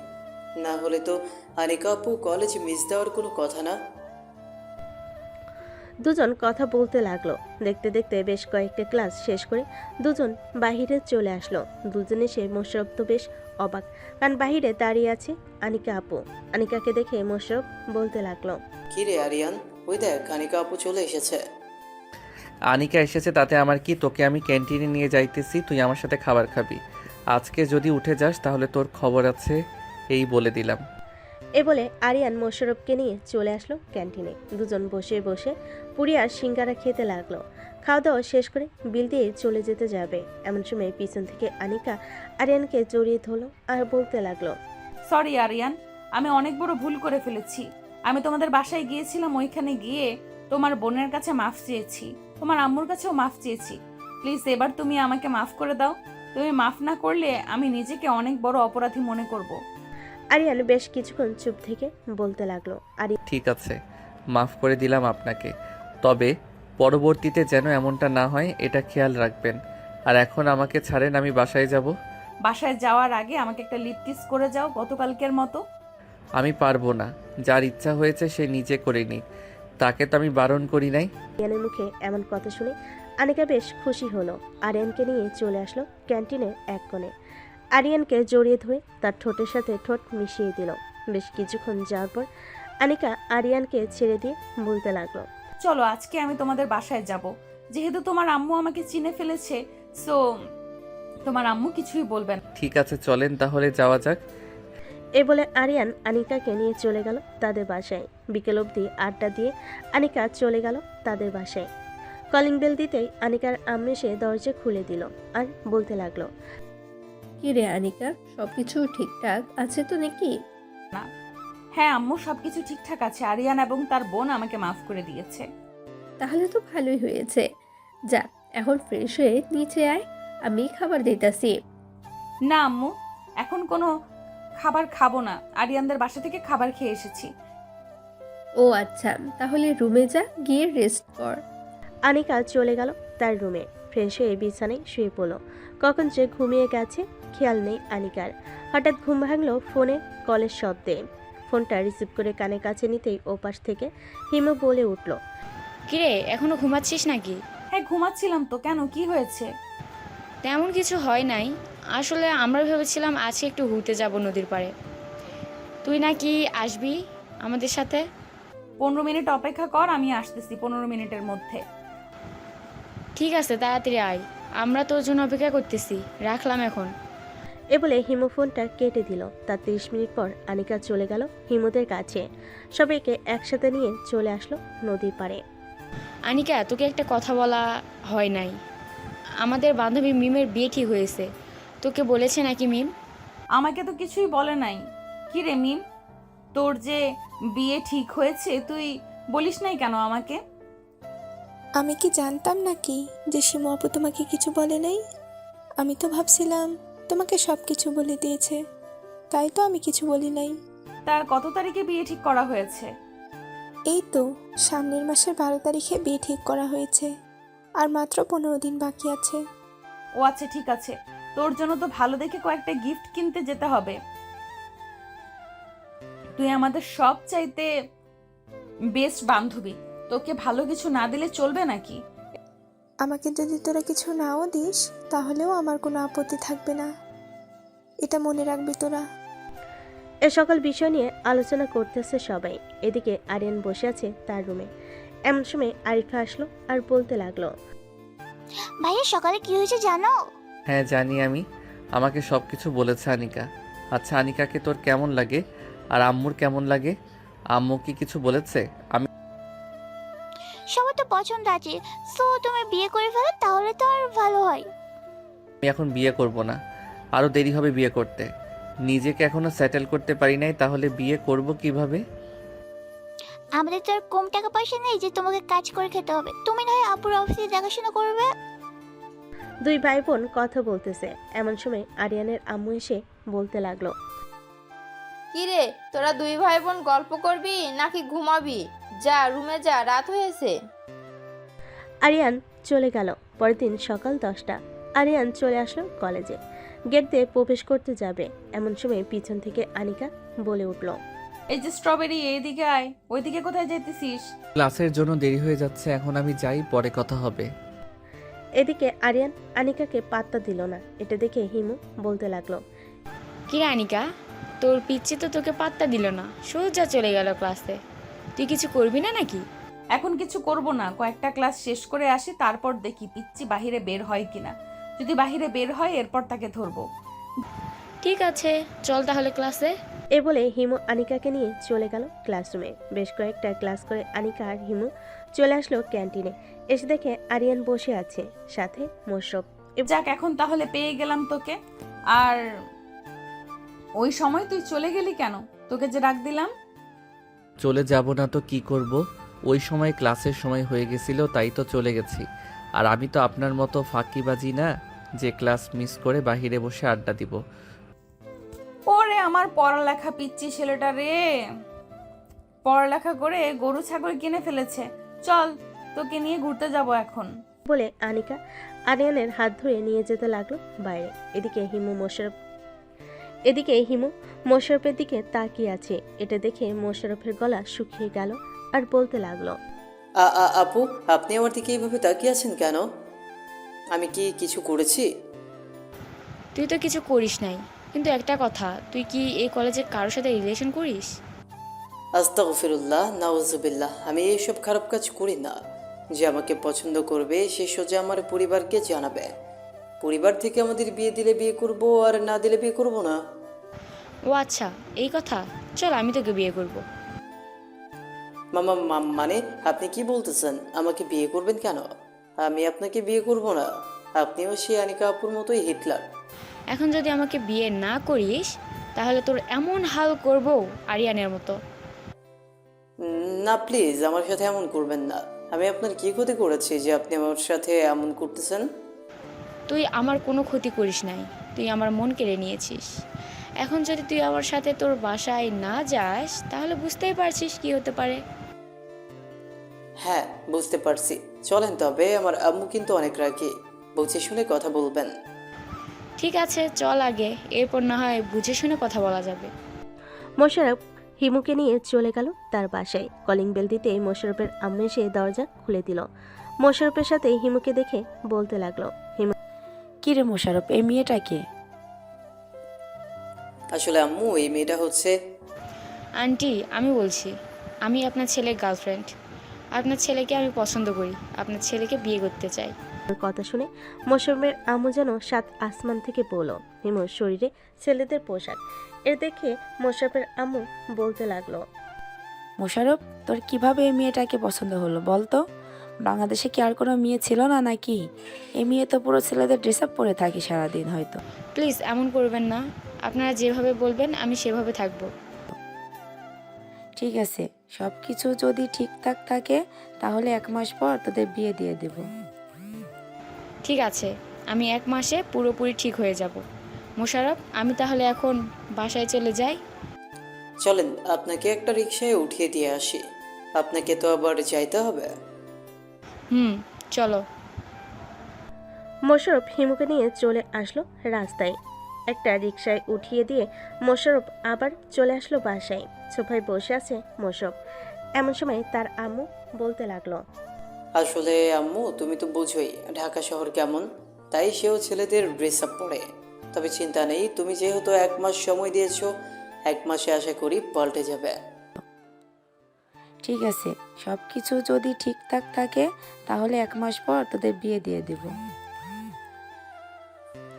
না হলে তো আনিকা আপু কলেজ মিস দেওয়ার কোনো কথা না। দুজন কথা বলতে লাগলো। দেখতে দেখতে বেশ কয়েকটা ক্লাস শেষ করে দুজন বাহিরে চলে আসলো। দুজনে সে মোশাররফ তো বেশ অবাক, কারণ বাহিরে দাঁড়িয়ে আছে আনিকা আপু। আনিকাকে দেখে মোশাররফ বলতে লাগলো, কি রে আরিয়ান, ওই দেখ আনিকা আপু চলে এসেছে। আনিকা এসেছে তাতে আমার কি? তোকে আমি ক্যান্টিনে নিয়ে যাইতেছি, তুই আমার সাথে খাবার খাবি। আজকে যদি উঠে যাস তাহলে তোর খবর আছে, এই বলে দিলাম। এ বলে আরিয়ান মোশাররফকে নিয়ে চলে আসলো ক্যান্টিনে। দুজন বসে বসে পুরি আর সিঙ্গারা খেতে লাগলো। খাওয়া দাওয়া শেষ করে বিল দিয়ে চলে যেতে যাবে, এমন সময় পিছন থেকে আনিকা আরিয়ানকে জড়িয়ে ধরলো আর বলতে লাগলো, সরি আরিয়ান, আমি অনেক বড় ভুল করে ফেলেছি। আমি তোমাদের বাসায় গিয়েছিলাম, ওইখানে গিয়ে তোমার বোনের কাছে মাফ চেয়েছি, তোমার আম্মুর কাছেও মাফ চেয়েছি। প্লিজ এবার তুমি আমাকে মাফ করে দাও। তুমি মাফ না করলে আমি নিজেকে অনেক বড় অপরাধী মনে করব। আরিয়ান বেশ কিছুক্ষণ চুপ থেকে বলতে লাগলো, ঠিক আছে, মাফ করে দিলাম আপনাকে, তবে পরবর্তীতে যেন এমনটা না হয় এটা খেয়াল রাখবেন। আর এখন আমাকে ছাড়েন, আমি বাসায় যাব। বাসায় যাওয়ার আগে আমাকে একটা লিপ কিস করে যাও গতকালকের মতো। আমি পারবো না, যার ইচ্ছা হয়েছে সে নিজে করে নিক, তাকে তো আমি বারণ করি নাই। আরিয়ানের মুখে এমন কথা শুনে আনিকা বেশ খুশি হলো। আরিয়ানকে নিয়ে চলে আসলো ক্যান্টিনের এক কোণে। আরিয়ানকে জড়িয়ে ধরে তার ঠোঁটের সাথে ঠোঁট মিশিয়ে দিল। বেশ কিছুক্ষণ যাওয়ার পর আনিকা আরিয়ানকে ছেড়ে দিয়ে বলতে লাগলো, চলো আজকে আমি তোমাদের বাসায় যাব। যেহেতু তোমার আম্মু আমাকে চিনে ফেলেছে, সো তোমার আম্মু কিছুই বলবে না। ঠিক আছে, চলেন তাহলে যাওয়া যাক। এ বলে আরিয়ান আনিকাকে নিয়ে চলে গেল তাদের বাসায়। বিকেল অবধি আড্ডা দিয়ে আনিকা চলে গেল তাদের বাসায়। কলিং বেল দিতেই আনিকার আম্মু এসে দরজা খুলে দিল আর বলতে লাগলো, কি রে আনিকা, সব কিছু ঠিকঠাক আছে তো নাকি? হ্যাঁ আম্মু, সবকিছু ঠিকঠাক আছে। আরিয়ান এবং তার বোন আমাকে মাফ করে দিয়েছে। তাহলে তো ভালোই হয়েছে। যা, এখন ফ্রেশ হয়ে নিচে আয়, আমি খাবার দিতেছি। না আম্মু, এখন কোনো খাবার খাবো না। আরিয়ানদের বাসা থেকে খাবার খেয়ে এসেছি। ও আচ্ছা, তাহলে রুমে যা, গিয়ে রেস্ট কর। আনিকা চলে গেল তার রুমে। ফ্রেশ হয়ে বিছানায় শুয়ে পড়ল। কখন যে ঘুমিয়ে গেছে খেয়াল নেই আনিকার। হঠাৎ ঘুম ভাঙলো ফোনে কলের শব্দে। ফোনটা রিসিভ করে কানে কাছে নিতেই ওপাশ থেকে হিমু বলে উঠল, কিরে এখনো ঘুমাচ্ছিস নাকি? হ্যাঁ ঘুমাচ্ছিলাম তো, কেন কি হয়েছে? তেমন কিছু হয় নাই, আসলে আমরা ভেবেছিলাম আজকে একটু ঘুরতে যাব নদীর পাড়ে। তুই নাকি আসবি আমাদের সাথে? 15 মিনিট অপেক্ষা কর, আমি আসতেছি 15 মিনিটের মধ্যে। ঠিক আছে, তাড়াতাড়ি আয়, আমরা তোর জন্য অপেক্ষা করতেছি। রাখলাম এখন। এ বলে হিমু ফোনটা কেটে দিল। তার 30 মিনিট পর আনিকা চলে গেল হিমুদের কাছে। সবাইকে একসাথে নিয়ে চলে আসলো নদীর পাড়ে। আনিকা, তোকে একটা কথা বলা হয় নাই। আমাদের বান্ধবী মিমের বিয়ে ঠিক হয়েছে। তোকে বলেছে নাকি মিম? আমাকে তো কিছুই বলে নাই। কি রে মিম, তোর যে বিয়ে ঠিক হয়েছে তুই বলিস নাই কেন আমাকে? আমি কি জানতাম নাকি যে সীমা আপু তোমাকে কিছু বলে নাই? আমি তো ভাবছিলাম তোমাকে সব কিছু বলে দিয়েছে, তাই তো আমি কিছু বলি নাই। তার কত তারিখে বিয়ে ঠিক করা হয়েছে? এই তো সামনের মাসের 12 তারিখে বিয়ে ঠিক করা হয়েছে, আর মাত্র 15 দিন বাকি আছে। ও আচ্ছা ঠিক আছে, তোর জন্য তো ভালো দেখে কয়েকটা গিফট কিনতে যেতে হবে। তুই আমাদের সব চাইতে বেস্ট বান্ধবী, তোকে ভালো কিছু না দিলে চলবে নাকি? আমাকে যদি তোরা কিছু নাও দিস তাহলেও আমার কোনো আপত্তি থাকবে না, এটা মনে রাখবি তোরা। এ সকল বিষয় নিয়ে আলোচনা করতেছে সবাই। এদিকে আরিয়ান বসে আছে তার রুমে। এমন সময় আরিফা আসলো আর বলতে লাগলো, ভাইয়া সকালে কি হয়েছে জানো? হ্যাঁ জানি আমি, আমাকে সব কিছু বলেছে আনিকা। আচ্ছা আনিকাকে তোর কেমন লাগে আর আম্মুর কেমন লাগে? আম্মু কি কিছু বলেছে? আমি সবার তো পছন্দ আছে, সো তুমি বিয়ে করে ফেলো তাহলে তো আর ভালো হয়। আমি এখন বিয়ে করব না, আরও দেরি হবে বিয়ে করতে। নিজেকে এখনও সেটেল করতে পারি নাই, তাহলে বিয়ে করব কিভাবে? আমাদের তো আর কম টাকা পয়সা নেই যে তোমাকে কাজ করে খেতে হবে। তুমি না হয় আপুর অফিসে দেখাশোনা করবে। দুই ভাই বোন কথা বলতেছে, এমন সময় আরিয়ানের আম্মু এসে বলতে লাগলো, কি রে, তোরা দুই ভাই বোন গল্প করবি নাকি ঘুমাবি? যা রুমে যা, রাত হয়েছে। আরিয়ান চলে গেল। পরের দিন সকাল 10টা। আরিয়ান চলে আসলো কলেজে। গেট দিয়ে প্রবেশ করতে যাবে, এমন সময় পিছন থেকে আনিকা বলে উঠল, এই যে স্ট্রবেরি, এইদিকে আয়। ওইদিকে কোথায় যেতেছিস? ক্লাসের জন্য দেরি হয়ে যাচ্ছে, এখন আমি যাই, পরে কথা হবে। এদিকে আরিয়ান আনিকাকে পাত্তা দিল না। এটা দেখে হিমু বলতে লাগলো, কিরে আনিকা, তোর পিচ্ছি তো তোকে পাত্তা দিল না, সোজা চলে গেল ক্লাসে। তুই কিছু করবি না নাকি? এখন কিছু করব না, কয়েকটা ক্লাস শেষ করে আসি, তারপর দেখি পিচ্ছি বাহিরে বের হয় কিনা। যদি বাহিরে বের হয় এরপর তাকে ধরবো। ঠিক আছে, চল তাহলে ক্লাসে। এ বলে হিমু আনিকাকে নিয়ে চলে গেল ক্লাসরুমে। বেশ কয়েকটা ক্লাস করে আনিকা আর হিমু চলে আসলো ক্যান্টিনে। এসে দেখে আরিয়ান বসে আছে, সাথে মোশরফ। যাক, এখন তাহলে পেয়ে গেলাম তোকে। আর ওই সময় তুই চলে গেলি কেন? তোকে যে ডাক দিলাম। চলে যাব না তো কি করব? ওই সময় ক্লাসের সময় হয়ে গেছিল, তাই তো চলে গেছি। আর আমি তো আপনার মতো ফাঁকিবাজি না যে ক্লাস মিস করে বাহিরে বসে আড্ডা দিব। ওরে আমার পড়ালেখা পিচ্ছি ছেলেটা রে, পড়ালেখা করে গরু ছাগল কিনে ফেলেছে। চল, তোকে নিয়ে ঘুরতে যাব এখন। বলে আনিকা আরিয়ানের হাত ধরে নিয়ে যেতে লাগলো বাইরে। এদিকে হিমু মোশাররফের দিকে তাকিয়ে আছে। এটা দেখে মোশাররফের গলা শুকিয়ে গেল আর বলতে লাগলো, আপু, আপনি আমার দিকে এইভাবে তাকিয়ে আছেন কেন? আমি কি কিছু করেছি? তুই তো কিছু করিস নাই, কিন্তু একটা কথা, তুই কি এই কলেজে কারোর সাথে রিলেশন করিস? আস্তাগফিরুল্লাহ, নাউজুবিল্লাহ। আমি এইসব খারাপ কাজ করি না। যে আমাকে পছন্দ করবে সে সোজা আমার পরিবারকে জানাবে। পরিবার থেকে আমাদের বিয়ে দিলে বিয়ে করব, আর না দিলে বিয়ে করব না। ও আচ্ছা, এই কথা। চল, আমি তোকে বিয়ে করব। মানে আপনি কি বলতেছেন? আমাকে বিয়ে করবেন কেন? আমি আপনাকে বিয়ে করব না। আপনিও সেই আনিকা আপুর মতোই হিটলার। এখন যদি আমাকে বিয়ে না করিস তাহলে তোর এমন হাল করব আরিয়ানের মতো। না প্লিজ, আমার সাথে এমন করবেন না। আমি আপনার কি ক্ষতি করেছি যে আপনি আমার সাথে এমন করতেছেন? তুই আমার কোনো ক্ষতি করিস নাই, তুই আমার মন কেড়ে নিয়েছিস। এখন যদি তুই আমার সাথে তোর বাসায় না যাস তাহলে বুঝতেই পারছিস কি হতে পারে। হ্যাঁ, বুঝতে পারছি। চলেন তবে, আমার আম্মু কিন্তু অনেক রাগী। বুঝে শুনে কথা বলবেন। ঠিক আছে, চল আগে, এরপর না হয় বুঝে শুনে কথা বলা যাবে। মোশাররফ হিমুকে নিয়ে চলে গেল তার বাসায়। কলিং বেল দিতে মোশাররফের আম্মু এসে দরজা খুলে দিল। মোশাররফের সাথে হিমুকে দেখে বলতে লাগলো, হিমু, কি রে মোশাররফ, এই মেয়েটা কে? আসলে আম্মু, এই মেয়েটা হচ্ছে... আন্টি, আমি বলছি, আমি আপনার ছেলের গার্লফ্রেন্ড। আপনার ছেলেকে আমি পছন্দ করি, আপনার ছেলেকে বিয়ে করতে চাই। কথা শুনে মোশাররফের আম্মু যেন 7 আসমান থেকে পড়ল। হিমুর শরীরে ছেলেদের পোশাক। এর দেখে মোশাররফের আম্মু বলতে লাগলো, মোশাররফ, তোর কিভাবে এই মেয়েটাকে পছন্দ হলো বল তো? বাংলাদেশে কি আর কোনো মেয়ে ছিল না নাকি? এই মেয়ে তো পুরো ছেলেদের ড্রেস আপ পরে থাকি সারাদিন হয়তো। প্লিজ এমন করবেন না, আপনারা যেভাবে বলবেন আমি সেভাবে থাকবো। ঠিক আছে, সব কিছু যদি ঠিকঠাক থাকে তাহলে 1 মাস পর তোদের বিয়ে দিয়ে দেব। ঠিক আছে, আমি 1 মাসে পুরোপুরি ঠিক হয়ে যাব। মোশাররফ, আমি তাহলে এখন বাসায় চলে যাই। চলেন, আপনাকে একটা রিকশায় উঠিয়ে দিয়ে আসি। আপনাকে তো আবার যাইতে হবে। চলো। মোশাররফ হিমুকে নিয়ে চলে আসলো রাস্তায়। একটা রিকশায় উঠিয়ে দিয়ে মোশাররফ আবার চলে আসলো বাসায়। সোফায় বসে আছে মোশাররফ। এমন সময় তার আম্মু বলতে লাগলো, আসলে আম্মু, তুমি তো বুঝোই ঢাকা শহর কেমন, তাই সেও ছেলেদের ড্রেস আপ পরে। তবে চিন্তা নেই, তুমি যেহেতু 1 মাস সময় দিয়েছো, 1 মাসে আশা করি পাল্টে যাবে। ঠিক আছে, সব কিছু যদি ঠিকঠাক থাকে তাহলে 1 মাস পর তোদের বিয়ে দিয়ে দেব।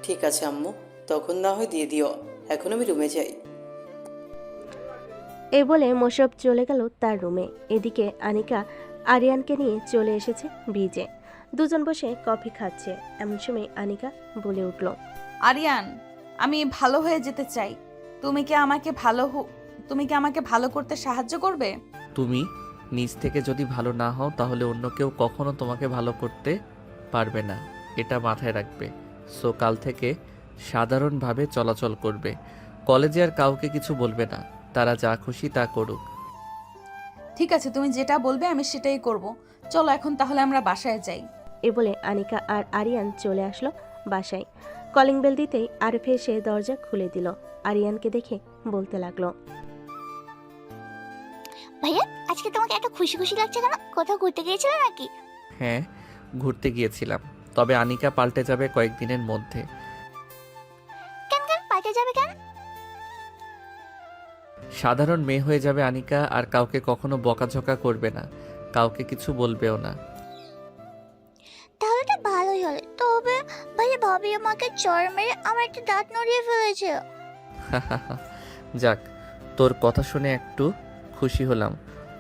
ঠিক আছে আম্মু, তখন না হয় দিয়ে দিও। এখন আমি রুমে যাই। এই বলে মোশাররফ চলে গেল তার রুমে। এদিকে আনিকা আরিয়ানকে নিয়ে চলে এসেছে ব্রিজে। দুজন বসে কফি খাচ্ছে। এমন সময় আনিকা বলে উঠল, আরিয়ান, আমি ভালো হয়ে যেতে চাই। তুমি কি আমাকে ভালো করতে সাহায্য করবে? তুমি নিজ থেকে যদি ভালো না হও তাহলে অন্য কেউ কখনো তোমাকে ভালো করতে পারবে না, এটা মাথায় রাখবে। সো কাল থেকে সাধারণভাবে চলাচল করবে। কলেজে আর কাউকে কিছু বলবে না, তারা যা খুশি তা করুক। ঠিক আছে, তুমি যেটা বলবে আমি সেটাই করব। চলো এখন তাহলে আমরা বাসায় যাই। এ বলে আনিকা আর আরিয়ান চলে আসলো বাসায়। কলিং বেল দিতেই আরিফা এসে দরজা খুলে দিল। আরিয়ানকে দেখে বলতে লাগলো, ভাইয়া আজকে তোমাকে এত খুশি খুশি লাগছে কেন? কোথাও ঘুরতে গিয়েছিলে নাকি? হ্যাঁ, ঘুরতে গিয়েছিলাম, তবে আনিকা পাল্টে যাবে কয়েকদিনের মধ্যে। কেন পাল্টে যাবে কেন? সাধারণ মেয়ে হয়ে যাবে আনিকা, আর কাউকে কখনো বকাঝকা করবে না, কাউকে কিছু বলবেও না। তাহলে তো ভালোই হলো। তবে ভাইয়া ভাবি আমাকে চড় মেরে আমার একটা দাঁত নড়িয়ে ফেলেছে। যাক, তোর কথা শুনে একটু খুশি হলাম।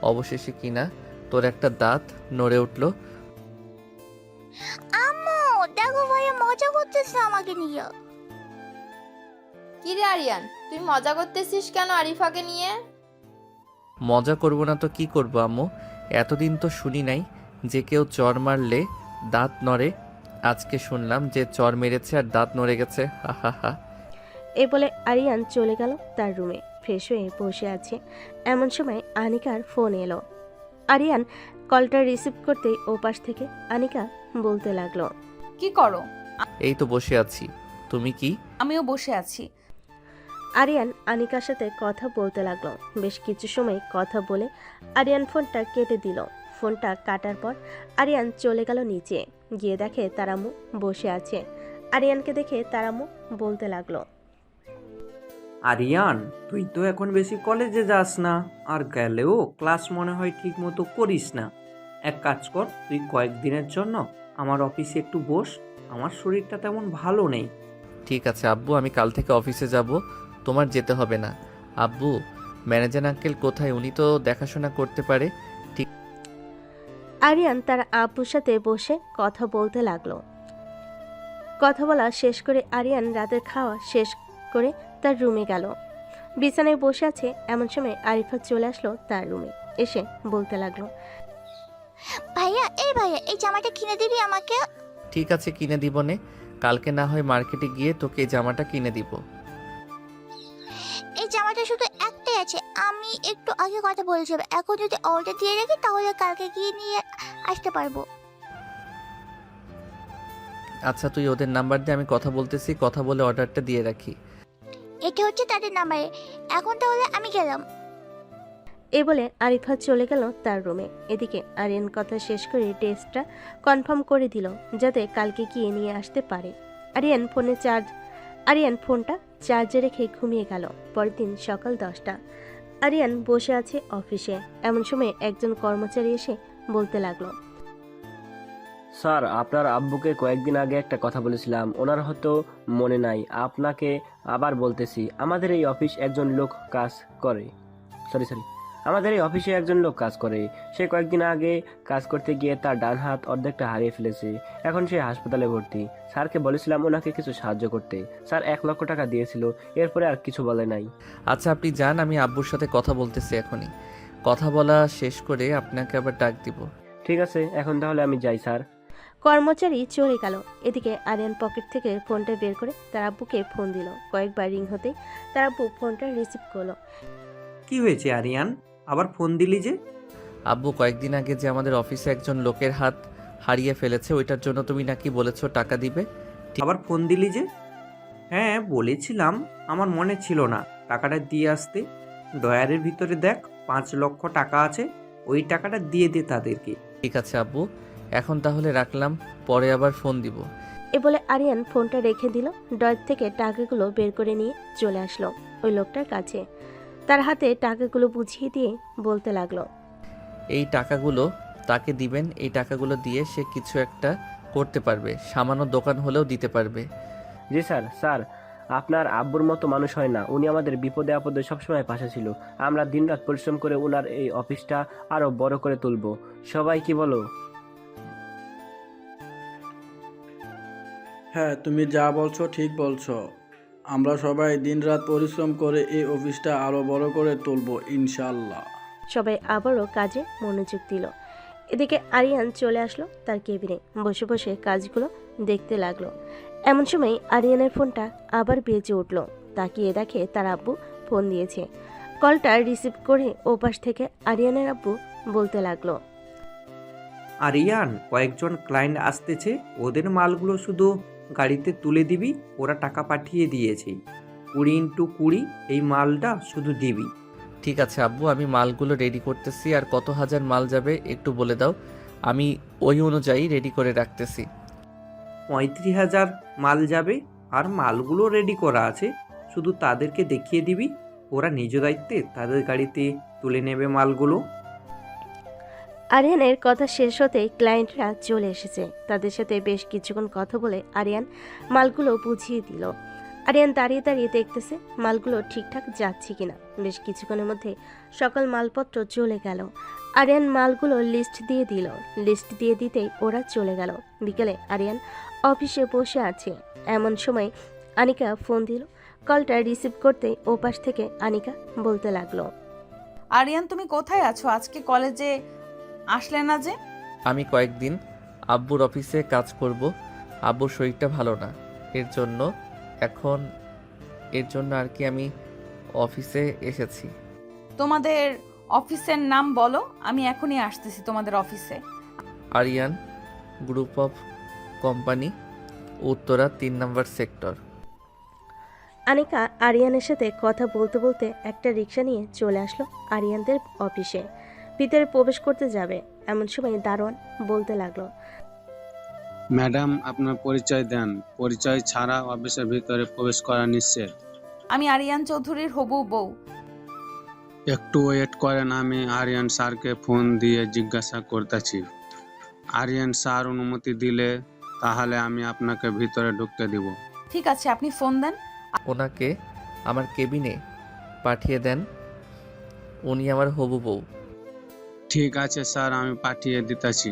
অবশেষে কিনা তোর একটা দাঁত নড়ে উঠল। আম্মু দেখো ভাইয়া মজা করতেছে আমাকে নিয়ে। কি রে আরিয়ান, তুই মজা করতেছিস কেন আরিফাকে নিয়ে? মজা করব না তো কি করব আম্মু? এতদিন তো শুনি নাই যে কেউ চর মারলে দাঁত নড়ে। আজকে শুনলাম যে চর মেরেছে আর দাঁত নড়ে গেছে। হা হা হা। এ বলে আরিয়ান চলে গেল তার রুমে। ফ্রেশ হয়ে বসে আছে। এমন সময় আনিকার ফোন এলো। আরিয়ান কলটা রিসিভ করতেই ওপাশ থেকে আনিকা বলতে লাগলো, কি করো? এই তো বসে আছি, তুমি কি? আমিও বসে আছি। আরিয়ান আনিকার সাথে কথা বলতে লাগলো। বেশ কিছু সময় কথা বলে আরিয়ান ফোনটা কেটে দিল। ফোনটা কাটার পর আরিয়ান চলে গেল নিচে। গিয়ে দেখে তার আম্মু বসে আছে। আরিয়ানকে দেখে তার আম্মু বলতে লাগলো, আরিয়ান, তুই তো এখন বেশি কলেজে যাস না, আর গেলেও ক্লাস মনে হয় ঠিক মতো করিস না। এক কাজ কর, তুই কয়েকদিনের জন্য আমার অফিসে একটু বস, আমার শরীরটা তেমন ভালো নেই। ঠিক আছে আব্বু, আমি কাল থেকে অফিসে যাব, তোমার যেতে হবে না। আব্বু, ম্যানেজার আঙ্কেল কোথায়? উনি তো দেখাশোনা করতে পারে। আরিয়ান তার আব্বুর সাথে বসে কথা বলতে লাগলো। কথা বলা শেষ করে আরিয়ান রাতের খাওয়া শেষ করে তার রুমে গেল। বিছানায় বসে আছে। এমন সময় আরিফা চলে আসলো তার রুমে। এসে বলতে লাগলো, ভাইয়া এই জামাটা কিনে দিবি আমাকে? ঠিক আছে, কিনে দিব নে। কালকে না হয় মার্কেটে গিয়ে তোকে এই জামাটা কিনে দিব। এই জামাটা শুধু একটাই আছে, আমি একটু আগে কথা বলেছিলাম। এখন যদি অর্ডার দিয়ে রাখি তাহলে কালকে গিয়ে নিয়ে আসতে পারবো। আচ্ছা, তুই ওদের নাম্বার দিয়ে আমি কথা বলতেছি, কথা বলে অর্ডারটা দিয়ে রাখি। এটা হচ্ছে তাদের নাম্বারে। এখন তাহলে আমি গেলাম। এ বলে আরিফা চলে গেল তার রুমে। এদিকে আরিয়ান কথা শেষ করে টেস্টটা কনফার্ম করে দিল যাতে কালকে গিয়ে নিয়ে আসতে পারে। আরিয়ান ফোনটা চার্জে রেখে ঘুমিয়ে গেল। পরের দিন সকাল 10টা। আরিয়ান বসে আছে অফিসে। এমন সময় একজন কর্মচারী এসে বলতে লাগলো, স্যার, আপনার আব্বুকে কয়েকদিন আগে একটা কথা বলেছিলাম, ওনার হয়তো মনে নাই। আপনাকে আবার বলতেছি, আমাদের এই অফিসে একজন লোক কাজ করে। আমাদের এই অফিসে একজন লোক কাজ করে। সে কয়েকদিন আগে কাজ করতে গিয়ে তার ডান হাত অর্ধেকটা হারিয়ে ফেলেছে। এখন সে হাসপাতালে ভর্তি। স্যারকে বলেছিলাম ওনাকে কিছু সাহায্য করতে। স্যার 1 লক্ষ টাকা দিয়েছিল, এরপরে আর কিছু বলে নাই। আচ্ছা, আপনি যান, আমি আব্বুর সাথে কথা বলতেছি এখনই। কথা বলা শেষ করে আপনাকে আবার ডাক দিব। ঠিক আছে, এখন তাহলে আমি যাই স্যার। কর্মচারী চলে গেল। এদিকে আরিয়ান পকেট থেকে ফোনটা বের করে তার আব্বুকে ফোন দিল। কয়েকবার রিং হতেই তার আব্বু ফোনটা রিসিভ করলো। কি হয়েছে আরিয়ান, আবার ফোন দিলি যে? আব্বু, কয়েকদিন আগে যে আমাদের অফিসে একজন লোকের হাত হারিয়ে ফেলেছে, ওইটার জন্য তুমি নাকি বলেছো টাকা দিবে। আবার ফোন দিলি যে? হ্যাঁ বলেছিলাম, আমার মনে ছিল না টাকাটা দিয়ে আসতে। ডয়ারের ভিতরে দেখ 5 লক্ষ টাকা আছে, ওই টাকাটা দিয়ে দে তাদেরকে। ঠিক আছে আব্বু, এখন তাহলে রাখলাম, পরে আবার ফোন দিব। এ বলে আরিয়ান ফোনটা রেখে দিল। ডয়ের থেকে টাকাগুলো বের করে নিয়ে চলে আসলো ওই লোকটার কাছে। তার হাতে টাকাগুলো বুঝিয়ে দিয়ে বলতে লাগলো, এই টাকাগুলো তাকে দিবেন। এই টাকাগুলো দিয়ে সে কিছু একটা করতে পারবে, সামান্য দোকান হলেও দিতে পারবে। জি স্যার। স্যার, আপনার আব্বুর মতো মানুষ হয় না। উনি আমাদের বিপদে আপদে সবসময় পাশে ছিল। আমরা দিনরাত পরিশ্রম করে ওনার এই অফিসটা আরও বড় করে তুলব। সবাই কি বলো? হ্যাঁ, তুমি যা বলছো ঠিক বলছো। আমরা সবাই দিনরাত পরিশ্রম করে এই অফিসটা আরো বড় করে তুলবো ইনশাল্লাহ। সবাই আবারও কাজে মনোযোগ দিল। এদিকে আরিয়ান চলে আসলো তার কেবিনে, বসে বসে কাজগুলো দেখতে লাগলো। এমন সময় আরিয়ানের ফোনটা আবার বেজে উঠলো। তাকিয়ে দেখে তার আব্বু ফোন দিয়েছে। কলটা রিসিভ করে ওপাশ থেকে আরিয়ানের আব্বু বলতে লাগলো, আরিয়ান, কয়েকজন ক্লায়েন্ট আসতেছে, ওদের মালগুলো শুধু গাড়িতে তুলে দিবি, ওরা টাকা পাঠিয়ে দিয়েছে। 20x20 এই মালটা শুধু দিবি। ঠিক আছে আব্বু, আমি মালগুলো রেডি করতেছি। আর কত হাজার মাল যাবে একটু বলে দাও, আমি ওই অনুযায়ী রেডি করে রাখতেছি। 35,000 মাল যাবে, আর মালগুলো রেডি করা আছে, শুধু তাদেরকে দেখিয়ে দিবি, ওরা নিজ দায়িত্বে তাদের গাড়িতে তুলে নেবে মালগুলো। আরিয়ানের কথা শেষ হতেই ক্লায়েন্টরা চলে এসেছে। তাদের সাথে বেশ কিছুক্ষণ কথা বলে আরিয়ান মালগুলো বুঝিয়ে দিল। আরিয়ান দাঁড়িয়ে দাঁড়িয়ে দেখতেছে মালগুলো ঠিকঠাক যাচ্ছে কিনা। বেশ কিছুক্ষণের মধ্যে সকল মালপত্র চলে গেল। আরিয়ান মালগুলো লিস্ট দিয়ে দিল। লিস্ট দিয়ে দিতেই ওরা চলে গেল। বিকেলে আরিয়ান অফিসে বসে আছে। এমন সময় আনিকা ফোন দিল। কলটা রিসিভ করতেই ওপাশ থেকে আনিকা বলতে লাগলো, আরিয়ান, তুমি কোথায় আছো? আজকে কলেজে আসলে না যে? আমি কয়েকদিন আব্বুর অফিসে কাজ করব। আব্বুর শরীরটা ভালো না, এর জন্য আর কি আমি অফিসে এসেছি। তোমাদের অফিসের নাম বলো, আমি এখনই আসতেছি তোমাদের অফিসে। Aryan group of company, Uttara 3 নম্বর সেক্টর। আনিকা আরিয়ানের সাথে কথা বলতে বলতে একটা রিক্সা নিয়ে চলে আসলো আরিয়ানদের অফিসে। ভিতরে প্রবেশ করতে যাবে এমন সময় দারোয়ান বলতে লাগলো, ম্যাডাম, আপনার পরিচয় দেন। পরিচয় ছাড়া অফিসের ভিতরে প্রবেশ করা নিষেধ। আমি আরিয়ান চৌধুরীর হবু বউ। একটু ওয়েট করেন, আমি আরিয়ান স্যারকে ফোন দিয়ে জিজ্ঞাসা করতেছি। আরিয়ান স্যার অনুমতি দিলে তাহলে আমি আপনাকে ভিতরে ঢুকতে দিব। ঠিক আছে, আপনি ফোন দেন। ওনাকে আমার কেবিনে পাঠিয়ে দেন, উনি আমার হবু বউ। ঠিক আছে স্যার, আমি পাঠিয়ে দিতেছি।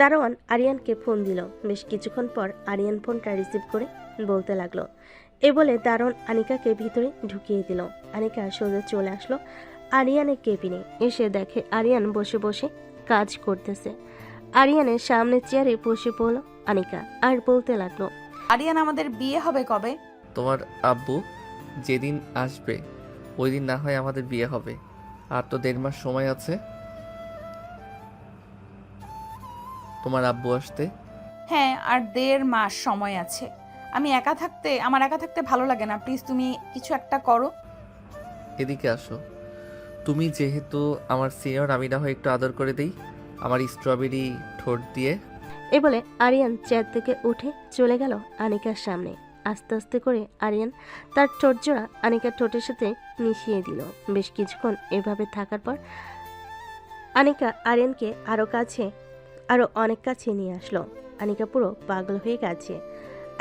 দারোয়ান আরিয়ানকে ফোন দিল। বেশ কিছুক্ষণ পর আরিয়ান ফোনটা রিসিভ করে বলতে লাগলো। এ বলে দারোয়ান আনিকাকে ভিতরে ঢুকিয়ে দিল। আনিকা সোজা চলে আসলো আরিয়ানের কেবিনে। এসে দেখে আরিয়ান বসে বসে কাজ করতেছে। আরিয়ানের সামনে চেয়ারে বসে পড়ল আনিকা আর বলতে লাগলো, আরিয়ান, আমাদের বিয়ে হবে কবে? তোমার আব্বু যেদিন আসবে ওই দিন না হয় আমাদের বিয়ে হবে। আর তো 1.5 মাস সময় আছে তোমার আব্বু আসতে। হ্যাঁ, আর 1.5 মাস সময় আছে। আমার একা থাকতে ভালো লাগে না। প্লিজ তুমি কিছু একটা করো। এদিকে আসো। তুমি যেহেতু আমার সিনিয়র, আমি না হয় একটু আদর করে দিই আমার স্ট্রবেরি ঠোঁট দিয়ে। এ বলে আরিয়ান চেয়ার থেকে উঠে চলে গেল আনিকার সামনে। আস্তে আস্তে করে আরিয়ান তার ঠোঁট জোড়া আনিকার ঠোঁটের সাথে মিশিয়ে দিল। বেশ কিছুক্ষণ এভাবে থাকার পর আনিকা আরিয়ানকে আরো অনেক কাছে নিয়ে আসলো। আনিকা পুরো পাগল হয়ে গেছে।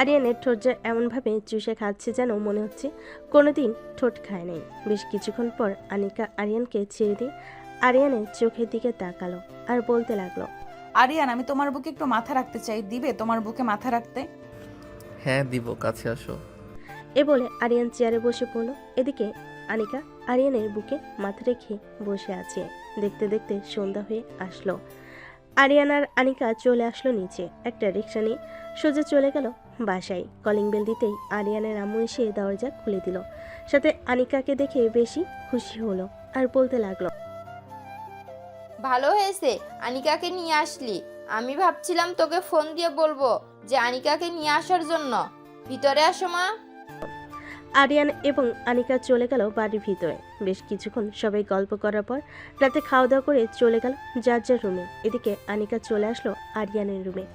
আরিয়ানের ঠোঁট জোড়া এমনভাবে চুষে খাচ্ছে যেন মনে হচ্ছে কোনোদিন ঠোঁট খায় নাই। বেশ কিছুক্ষণ পর আনিকা আরিয়ানকে ছেড়ে দিয়ে আরিয়ানের চোখের দিকে তাকালো আর বলতে লাগলো, আরিয়ান, আমি তোমার বুকে একটু মাথা রাখতে চাই। দিবে তোমার বুকে মাথা রাখতে? হ্যাঁ দিব, কাছে আসো। এ বলে আরিয়ান চেয়ারে বসে পড়ল। এদিকে আনিকা আরিয়ানের বুকে মাথা রেখে বসে আছে। দেখতে দেখতে সন্ধ্যা হয়ে আসলো। আরিয়ান আর আনিকা চলে আসলো নিচে। একটা রিক্সা নিয়ে সোজা চলে গেল বাসায়। কলিং বেল দিতেই আরিয়ানের আম্মু এসে দরজা খুলে দিল। সাথে আনিকাকে দেখে বেশি খুশি হলো আর বলতে লাগলো, ভালো হয়েছে আনিকাকে নিয়ে আসলি। আমি ভাবছিলাম তোকে ফোন দিয়ে বলবো যে আনিকাকে নিয়ে আসার জন্য। ভিতরে আসো মা। আরিয়ান এবং আনিকা চলে গেল বাড়ির ভিতরে। বেশ কিছুক্ষণ সবাই গল্প করার পর রাতে খাওয়া দাওয়া করে চলে গেল যার যার রুমে। এদিকে আনিকা চলে আসলো আরিয়ানের রুমে।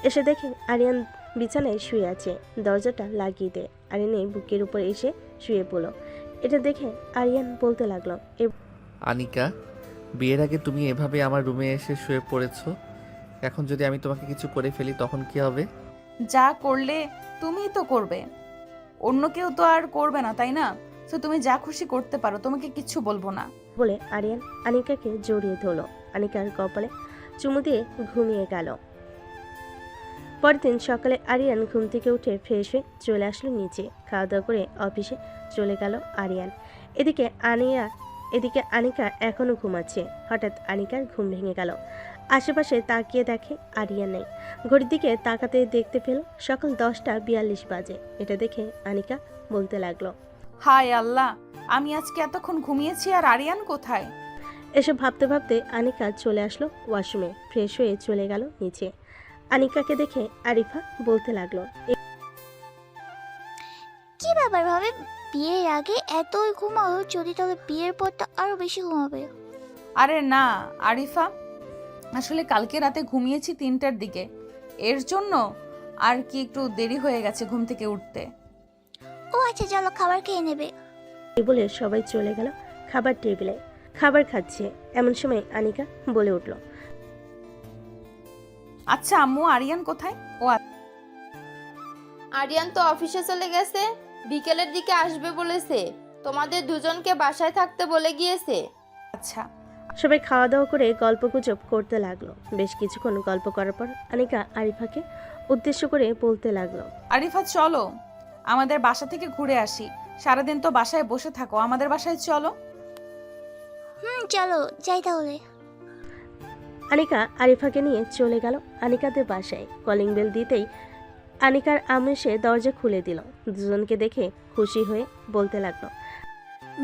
এসে দেখে আরিয়ান বিছানায় শুয়ে আছে। দরজাটা লাগিয়ে দেয়। আরিয়ানের বুকের উপর এসে শুয়ে পড়ল। এটা দেখে আরিয়ান বলতে লাগলো, আনিকা, বিয়ের আগে তুমি এভাবে আমার রুমে এসে শুয়ে পড়েছো, এখন যদি আমি তোমাকে কিছু করে ফেলি তখন কি হবে? যা করলে তুমিই তো করবে, অন্য কেউ তো আর করবে না, তাই না? তো তুমি যা খুশি করতে পারো, তোমাকে কিচ্ছু বলবো না। বলে আরিয়ান আনিকাকে জড়িয়ে ধরল। আনিকার কপালে চুমু দিয়ে ঘুমিয়ে গেল। পরদিন সকালে আরিয়ান ঘুম থেকে উঠে ফ্রেশ হয়ে চলে আসলো নিচে। খাওয়া দাওয়া করে অফিসে চলে গেল আরিয়ান। এদিকে আনিকা এখনো ঘুমাচ্ছে। হঠাৎ আনিকার ঘুম ভেঙে গেল। আশেপাশে তাকিয়ে দেখে আরিয়ান নেই। ঘড়ির দিকে তাকাতে দেখতে পেল সকাল 10:42 বাজে। এটা দেখে আনিকা বলতে লাগলো, হায় আল্লাহ, আমি আজকে এতক্ষণ ঘুমিয়েছি আর আরিয়ান কোথায়? এসব ভাবতে ভাবতে আনিকা চলে আসলো ওয়াশরুমে। ফ্রেশ হয়ে চলে গেল নিচে। আনিকাকে দেখে আরিফা বলতে লাগলো, কি ব্যাপার ভাবে, বিয়ের আগে এতই ঘুমাও, যদি তাহলে বিয়ের পর তো আরো বেশি ঘুমাবে। আরে না আরিফা, আসলে কালকে রাতে ঘুমিয়েছি 3টার দিকে, এর জন্য আর কি একটু দেরি হয়ে গেছে ঘুম থেকে উঠতে। ও আচ্ছা, চলো খাবার খেয়ে নেবে। এই বলে সবাই চলে গেল খাবার টেবিলে। খাবার খাচ্ছে এমন সময় আনিকা বলে উঠল, আচ্ছা আম্মু, আরিয়ান কোথায়? আরিয়ান তো অফিসে চলে গেছে, বিকেলের দিকে আসবে বলেছে। তোমাদের দুজনকে বাসায় থাকতে বলে গিয়েছে। আচ্ছা। সবাই খাওয়া দাওয়া করে গল্পগুজব করতে লাগলো। বেশ কিছুক্ষণ গল্প করার পর আনিকা আরিফাকে উদ্দেশ্য করে বলতে লাগলো, আরিফা চলো আমাদের বাসা থেকে ঘুরে আসি, সারাদিন তো বাসায় বসে থাকো, আমাদের বাসায় চলো। চলো যাই তাহলে। আনিকা আরিফাকে নিয়ে চলে গেল আনিকাদের বাসায়। কলিং বেল দিতেই আনিকার আম্মু এসে দরজা খুলে দিল। দুজনকে দেখে খুশি হয়ে বলতে লাগলো,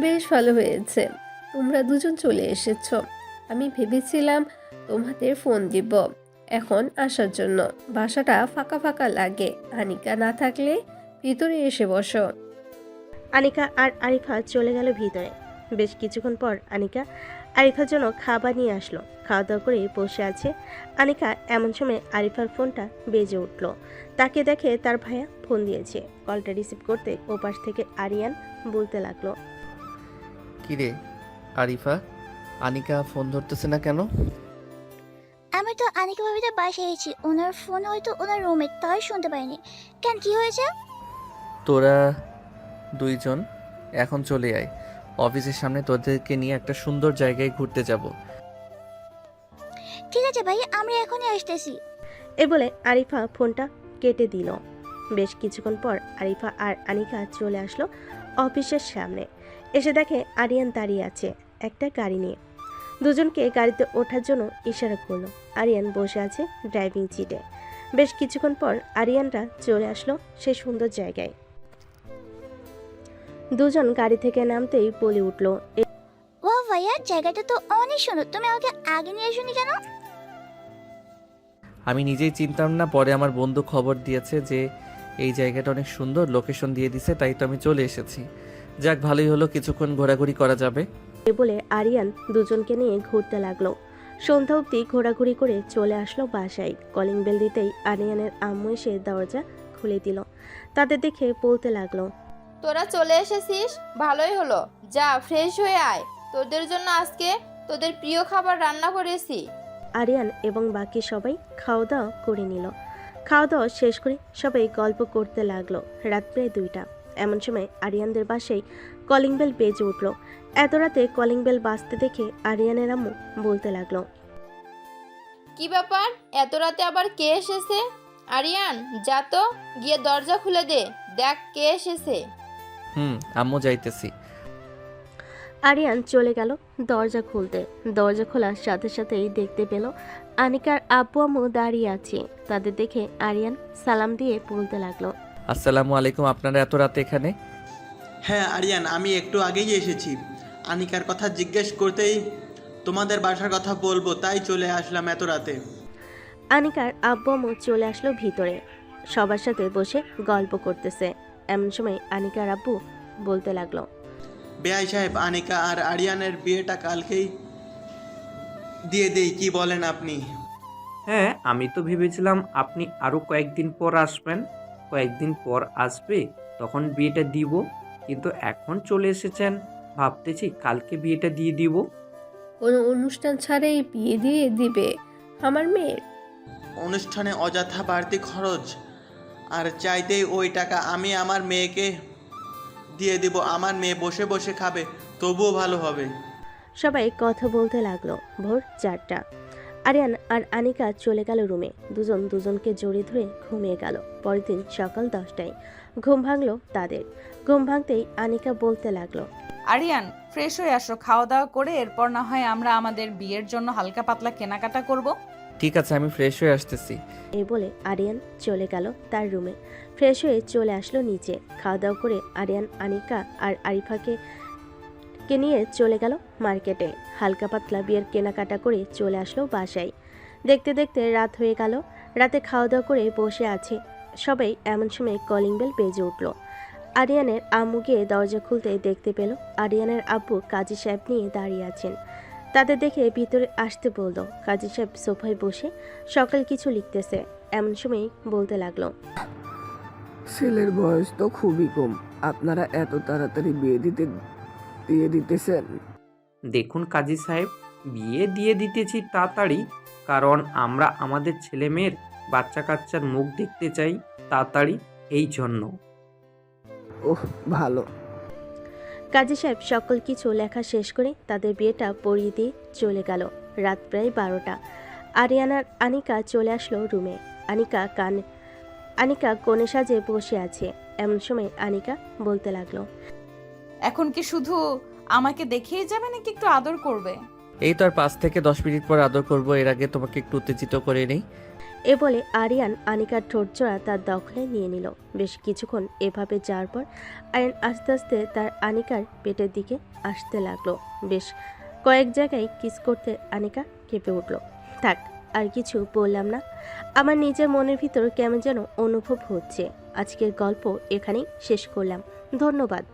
বেশ ভালো হয়েছে তোমরা দুজন চলে এসেছো। আমি ভেবেছিলাম তোমাদের ফোন দিব এখন আসার জন্য। বাসাটা ফাঁকা ফাঁকা লাগে, আনিকা না থাকলে ভিতরে এসে বসো। আনিকা আর আরিফা চলে গেল ভিতরে। বেশ কিছুক্ষণ পর আনিকা আরিফার জন্য খাবার নিয়ে আসলো। খাওয়া দাওয়া করে বসে আছে আনিকা, এমন সময় আরিফার ফোনটা বেজে উঠল। তাকে দেখে তার ভাইয়া ফোন দিয়েছে। কলটা রিসিভ করতে ওপাশ থেকে আরিয়ান বলতে লাগলো, কিরে আরিফা, আনিকা ফোন ধরতেছে না কেন? আমি তো আনিকা ভাবিদের বাসায় এসেছি, ওনার ফোন হয়তো ওনার রুমে, তাই শুনতে পাইনি। কেন, কি হয়েছে? তোরা দুইজন এখন চলে আয়, অফিসের সামনে তোদেরকে নিয়ে একটা সুন্দর জায়গায় ঘুরতে যাব। ঠিক আছে ভাই, আমরা এখনই আসতেছি। এ বলে আরিফা ফোনটা কেটে দিল। বেশ কিছুক্ষণ পর আরিফা আর আনিকা চলে আসলো অফিসের সামনে। এসে দেখে আরিয়ান দাঁড়িয়ে আছে একটা গাড়ি নিয়ে। দুজনকে গাড়িতে ওঠার জন্য ইশারা করলো। আরিয়ান বসে আছে ড্রাইভিং সিটে। বেশ কিছুক্ষণ পর আরিয়ানরা চলে আসলো সেই সুন্দর জায়গায়। দুজন গাড়ি থেকে নামতেই বলে উঠল, ও ভাইয়া, জায়গাটা তো অনেক সুন্দর, তুমি আমাকে আগে নিয়ে আসোনি কেন? আমি নিজেই চিনতাম না, পরে আমার বন্ধু খবর দিয়েছে যে এই জায়গাটা অনেক সুন্দর, লোকেশন দিয়ে দিছে, তাই তো আমি চলে এসেছি। যাক, ভালোই হলো, কিছুক্ষণ ঘোরাঘুরি করা যাবে। এ বলে আরিয়ান দুজনকে নিয়ে ঘুরতে লাগলো। সন্ধ্যা অবধি ঘোরাঘুরি করে চলে আসলো বাসায়। কলিং বেল দিতেই আরিয়ানের আম্মু এসে দরজা খুলে দিল। তাদের দেখে বলতে লাগলো, তোরা চলে এসেছিস, ভালোই হলো। যা ফ্রেশ হয়ে আয়, তোদের জন্য আজকে তোদের প্রিয় খাবার রান্না করেছি। আরিয়ান এবং বাকি সবাই খাওয়া দাওয়া করে নিল। খাওয়া দাওয়া শেষ করে সবাই গল্প করতে লাগলো। রাত প্রায় 2টা। এমন সময় আরিয়ানদের বাসায় কলিং বেল বেজে উঠল। এত রাতে কলিং বেল বাজতে দেখে আরিয়ানের আম্মু বলতে লাগলো, কি ব্যাপার, এত রাতে আবার কে এসেছে? আরিয়ান, যা তো গিয়ে দরজা খুলে দে, দেখ কে এসেছে। আম্মু যাইতেছি। আরিয়ান চলে গেল দরজা খুলতে। দরজা খোলার সাথে সাথেই দেখতে পেল আনিকার আব্বু আম্মু দাঁড়িয়ে আছে। তাদের দেখে আরিয়ান সালাম দিয়ে বলতে লাগলো, আসসালামু আলাইকুম, আপনারা এত রাতে এখানে? হ্যাঁ আরিয়ান, আমি একটু আগেই এসেছি। আনিকার কথা জিজ্ঞেস করতেই তোমাদের বাসার কথা বলবো, তাই চলে আসলাম এত রাতে। আনিকার আব্বু আম্মু চলে আসলো ভিতরে। সবার সাথে বসে গল্প করতেছে। এমন সময় আনিকার আব্বু বলতে লাগলো, বেআই সাহেব, আনিকা আর আরিয়ানের বিয়েটা কালকেই দিয়ে দেই, কি বলেন আপনি? হ্যাঁ, আমি তো ভেবেছিলাম আপনি আরও কয়েকদিন পর আসবেন। কয়েকদিন পর আসবে, তখন বিয়েটা দিব, কিন্তু এখন চলে এসেছেন, ভাবতেছি কালকে বিয়েটা দিয়ে দিব। কোনো অনুষ্ঠান ছাড়াই বিয়ে দিয়ে দিবে আমার মেয়ের? অনুষ্ঠানে অযথা বাড়তি খরচ, আর চাইতেই ওই টাকা আমি আমার মেয়েকে দিয়ে দিব। আমার মেয়ে বসে বসে খাবে, তবুও ভালো হবে। সবাই কথা বলতে লাগলো। ভোর 4টা। আরিয়ান আর আনিকা চলে গেল রুমে। দুজন দুজনকে জড়িয়ে ধরে ঘুমিয়ে গেল। পরের দিন সকাল 10টায় ঘুম ভাঙলো তাদের। ঘুম ভাঙতেই আনিকা বলতে লাগলো, আরিয়ান, ফ্রেশ হয়ে আসো, খাওয়া দাওয়া করে এরপর না হয় আমরা আমাদের বিয়ের জন্য হালকা পাতলা কেনাকাটা করব। ঠিক আছে, আমি ফ্রেশ হয়ে আসতেছি। এই বলে আরিয়ান চলে গেল তার রুমে। ফ্রেশ হয়ে চলে আসলো নিচে। খাওয়া দাওয়া করে আরিয়ান আনিকা আর আরিফাকে নিয়ে চলে গেল মার্কেটে। হালকা পাতলা বিয়ের কেনাকাটা করে চলে আসলো বাসায়। দেখতে দেখতে রাত হয়ে গেল। রাতে খাওয়া দাওয়া করে বসে আছে সবাই, এমন সময় কলিং বেল বেজে উঠল। আরিয়ানের আম্মু গিয়ে দরজা খুলতে দেখতে পেল আরিয়ানের আব্বু কাজী সাহেব নিয়ে দাঁড়িয়ে আছেন। তাদের দেখে ভিতরে আসতে বলল। কাজী সাহেব সোফায় বসে সকাল কিছু লিখতেছে। এমন সময় বলতে লাগলো, ছেলের বয়স তো খুবই কম, আপনারা এত তাড়াতাড়ি বিয়ে দিয়ে দিতেছেন? দেখুন কাজী সাহেব, বিয়ে দিয়ে দিতেছি তাড়াতাড়ি কারণ আমরা আমাদের ছেলে মেয়ের বাচ্চা কাচ্চার মুখ দেখতে চাই তাড়াতাড়ি, এই জন্য। ওহ, ভালো। কাজী সাহেব সকল কিছু লেখা শেষ করে তাদের বিয়েটা পড়িয়ে দিয়ে চলে গেল। রাত প্রায় 12টা। আরিয়ানার আনিকা চলে আসলো রুমে। আনিকা কোণে সাজে বসে আছে। এমন সময় আনিকা বলতে লাগলো, এখন কি শুধু আমাকে দেখেই যাবে নাকি একটু আদর করবে? এই তো আর 5 থেকে 10 মিনিট পর আদর করব, এর আগে তোমাকে একটু উত্তেজিত করে নেই। এ বলে আরিয়ান আনিকার ঠোঁটজোড়া তার দখলে নিয়ে নিল। বেশ কিছুক্ষণ এভাবে যাওয়ার পর আরিয়ান আস্তে আস্তে তার আনিকার পেটের দিকে আসতে লাগলো। বেশ কয়েক জায়গায় কিস করতে আনিকা কেঁপে উঠল। থাক, আর কিছু বললাম না। আমার নিজের মনের ভিতর কেমন যেন অনুভব হচ্ছে। আজকের গল্প এখানেই শেষ করলাম। ধন্যবাদ।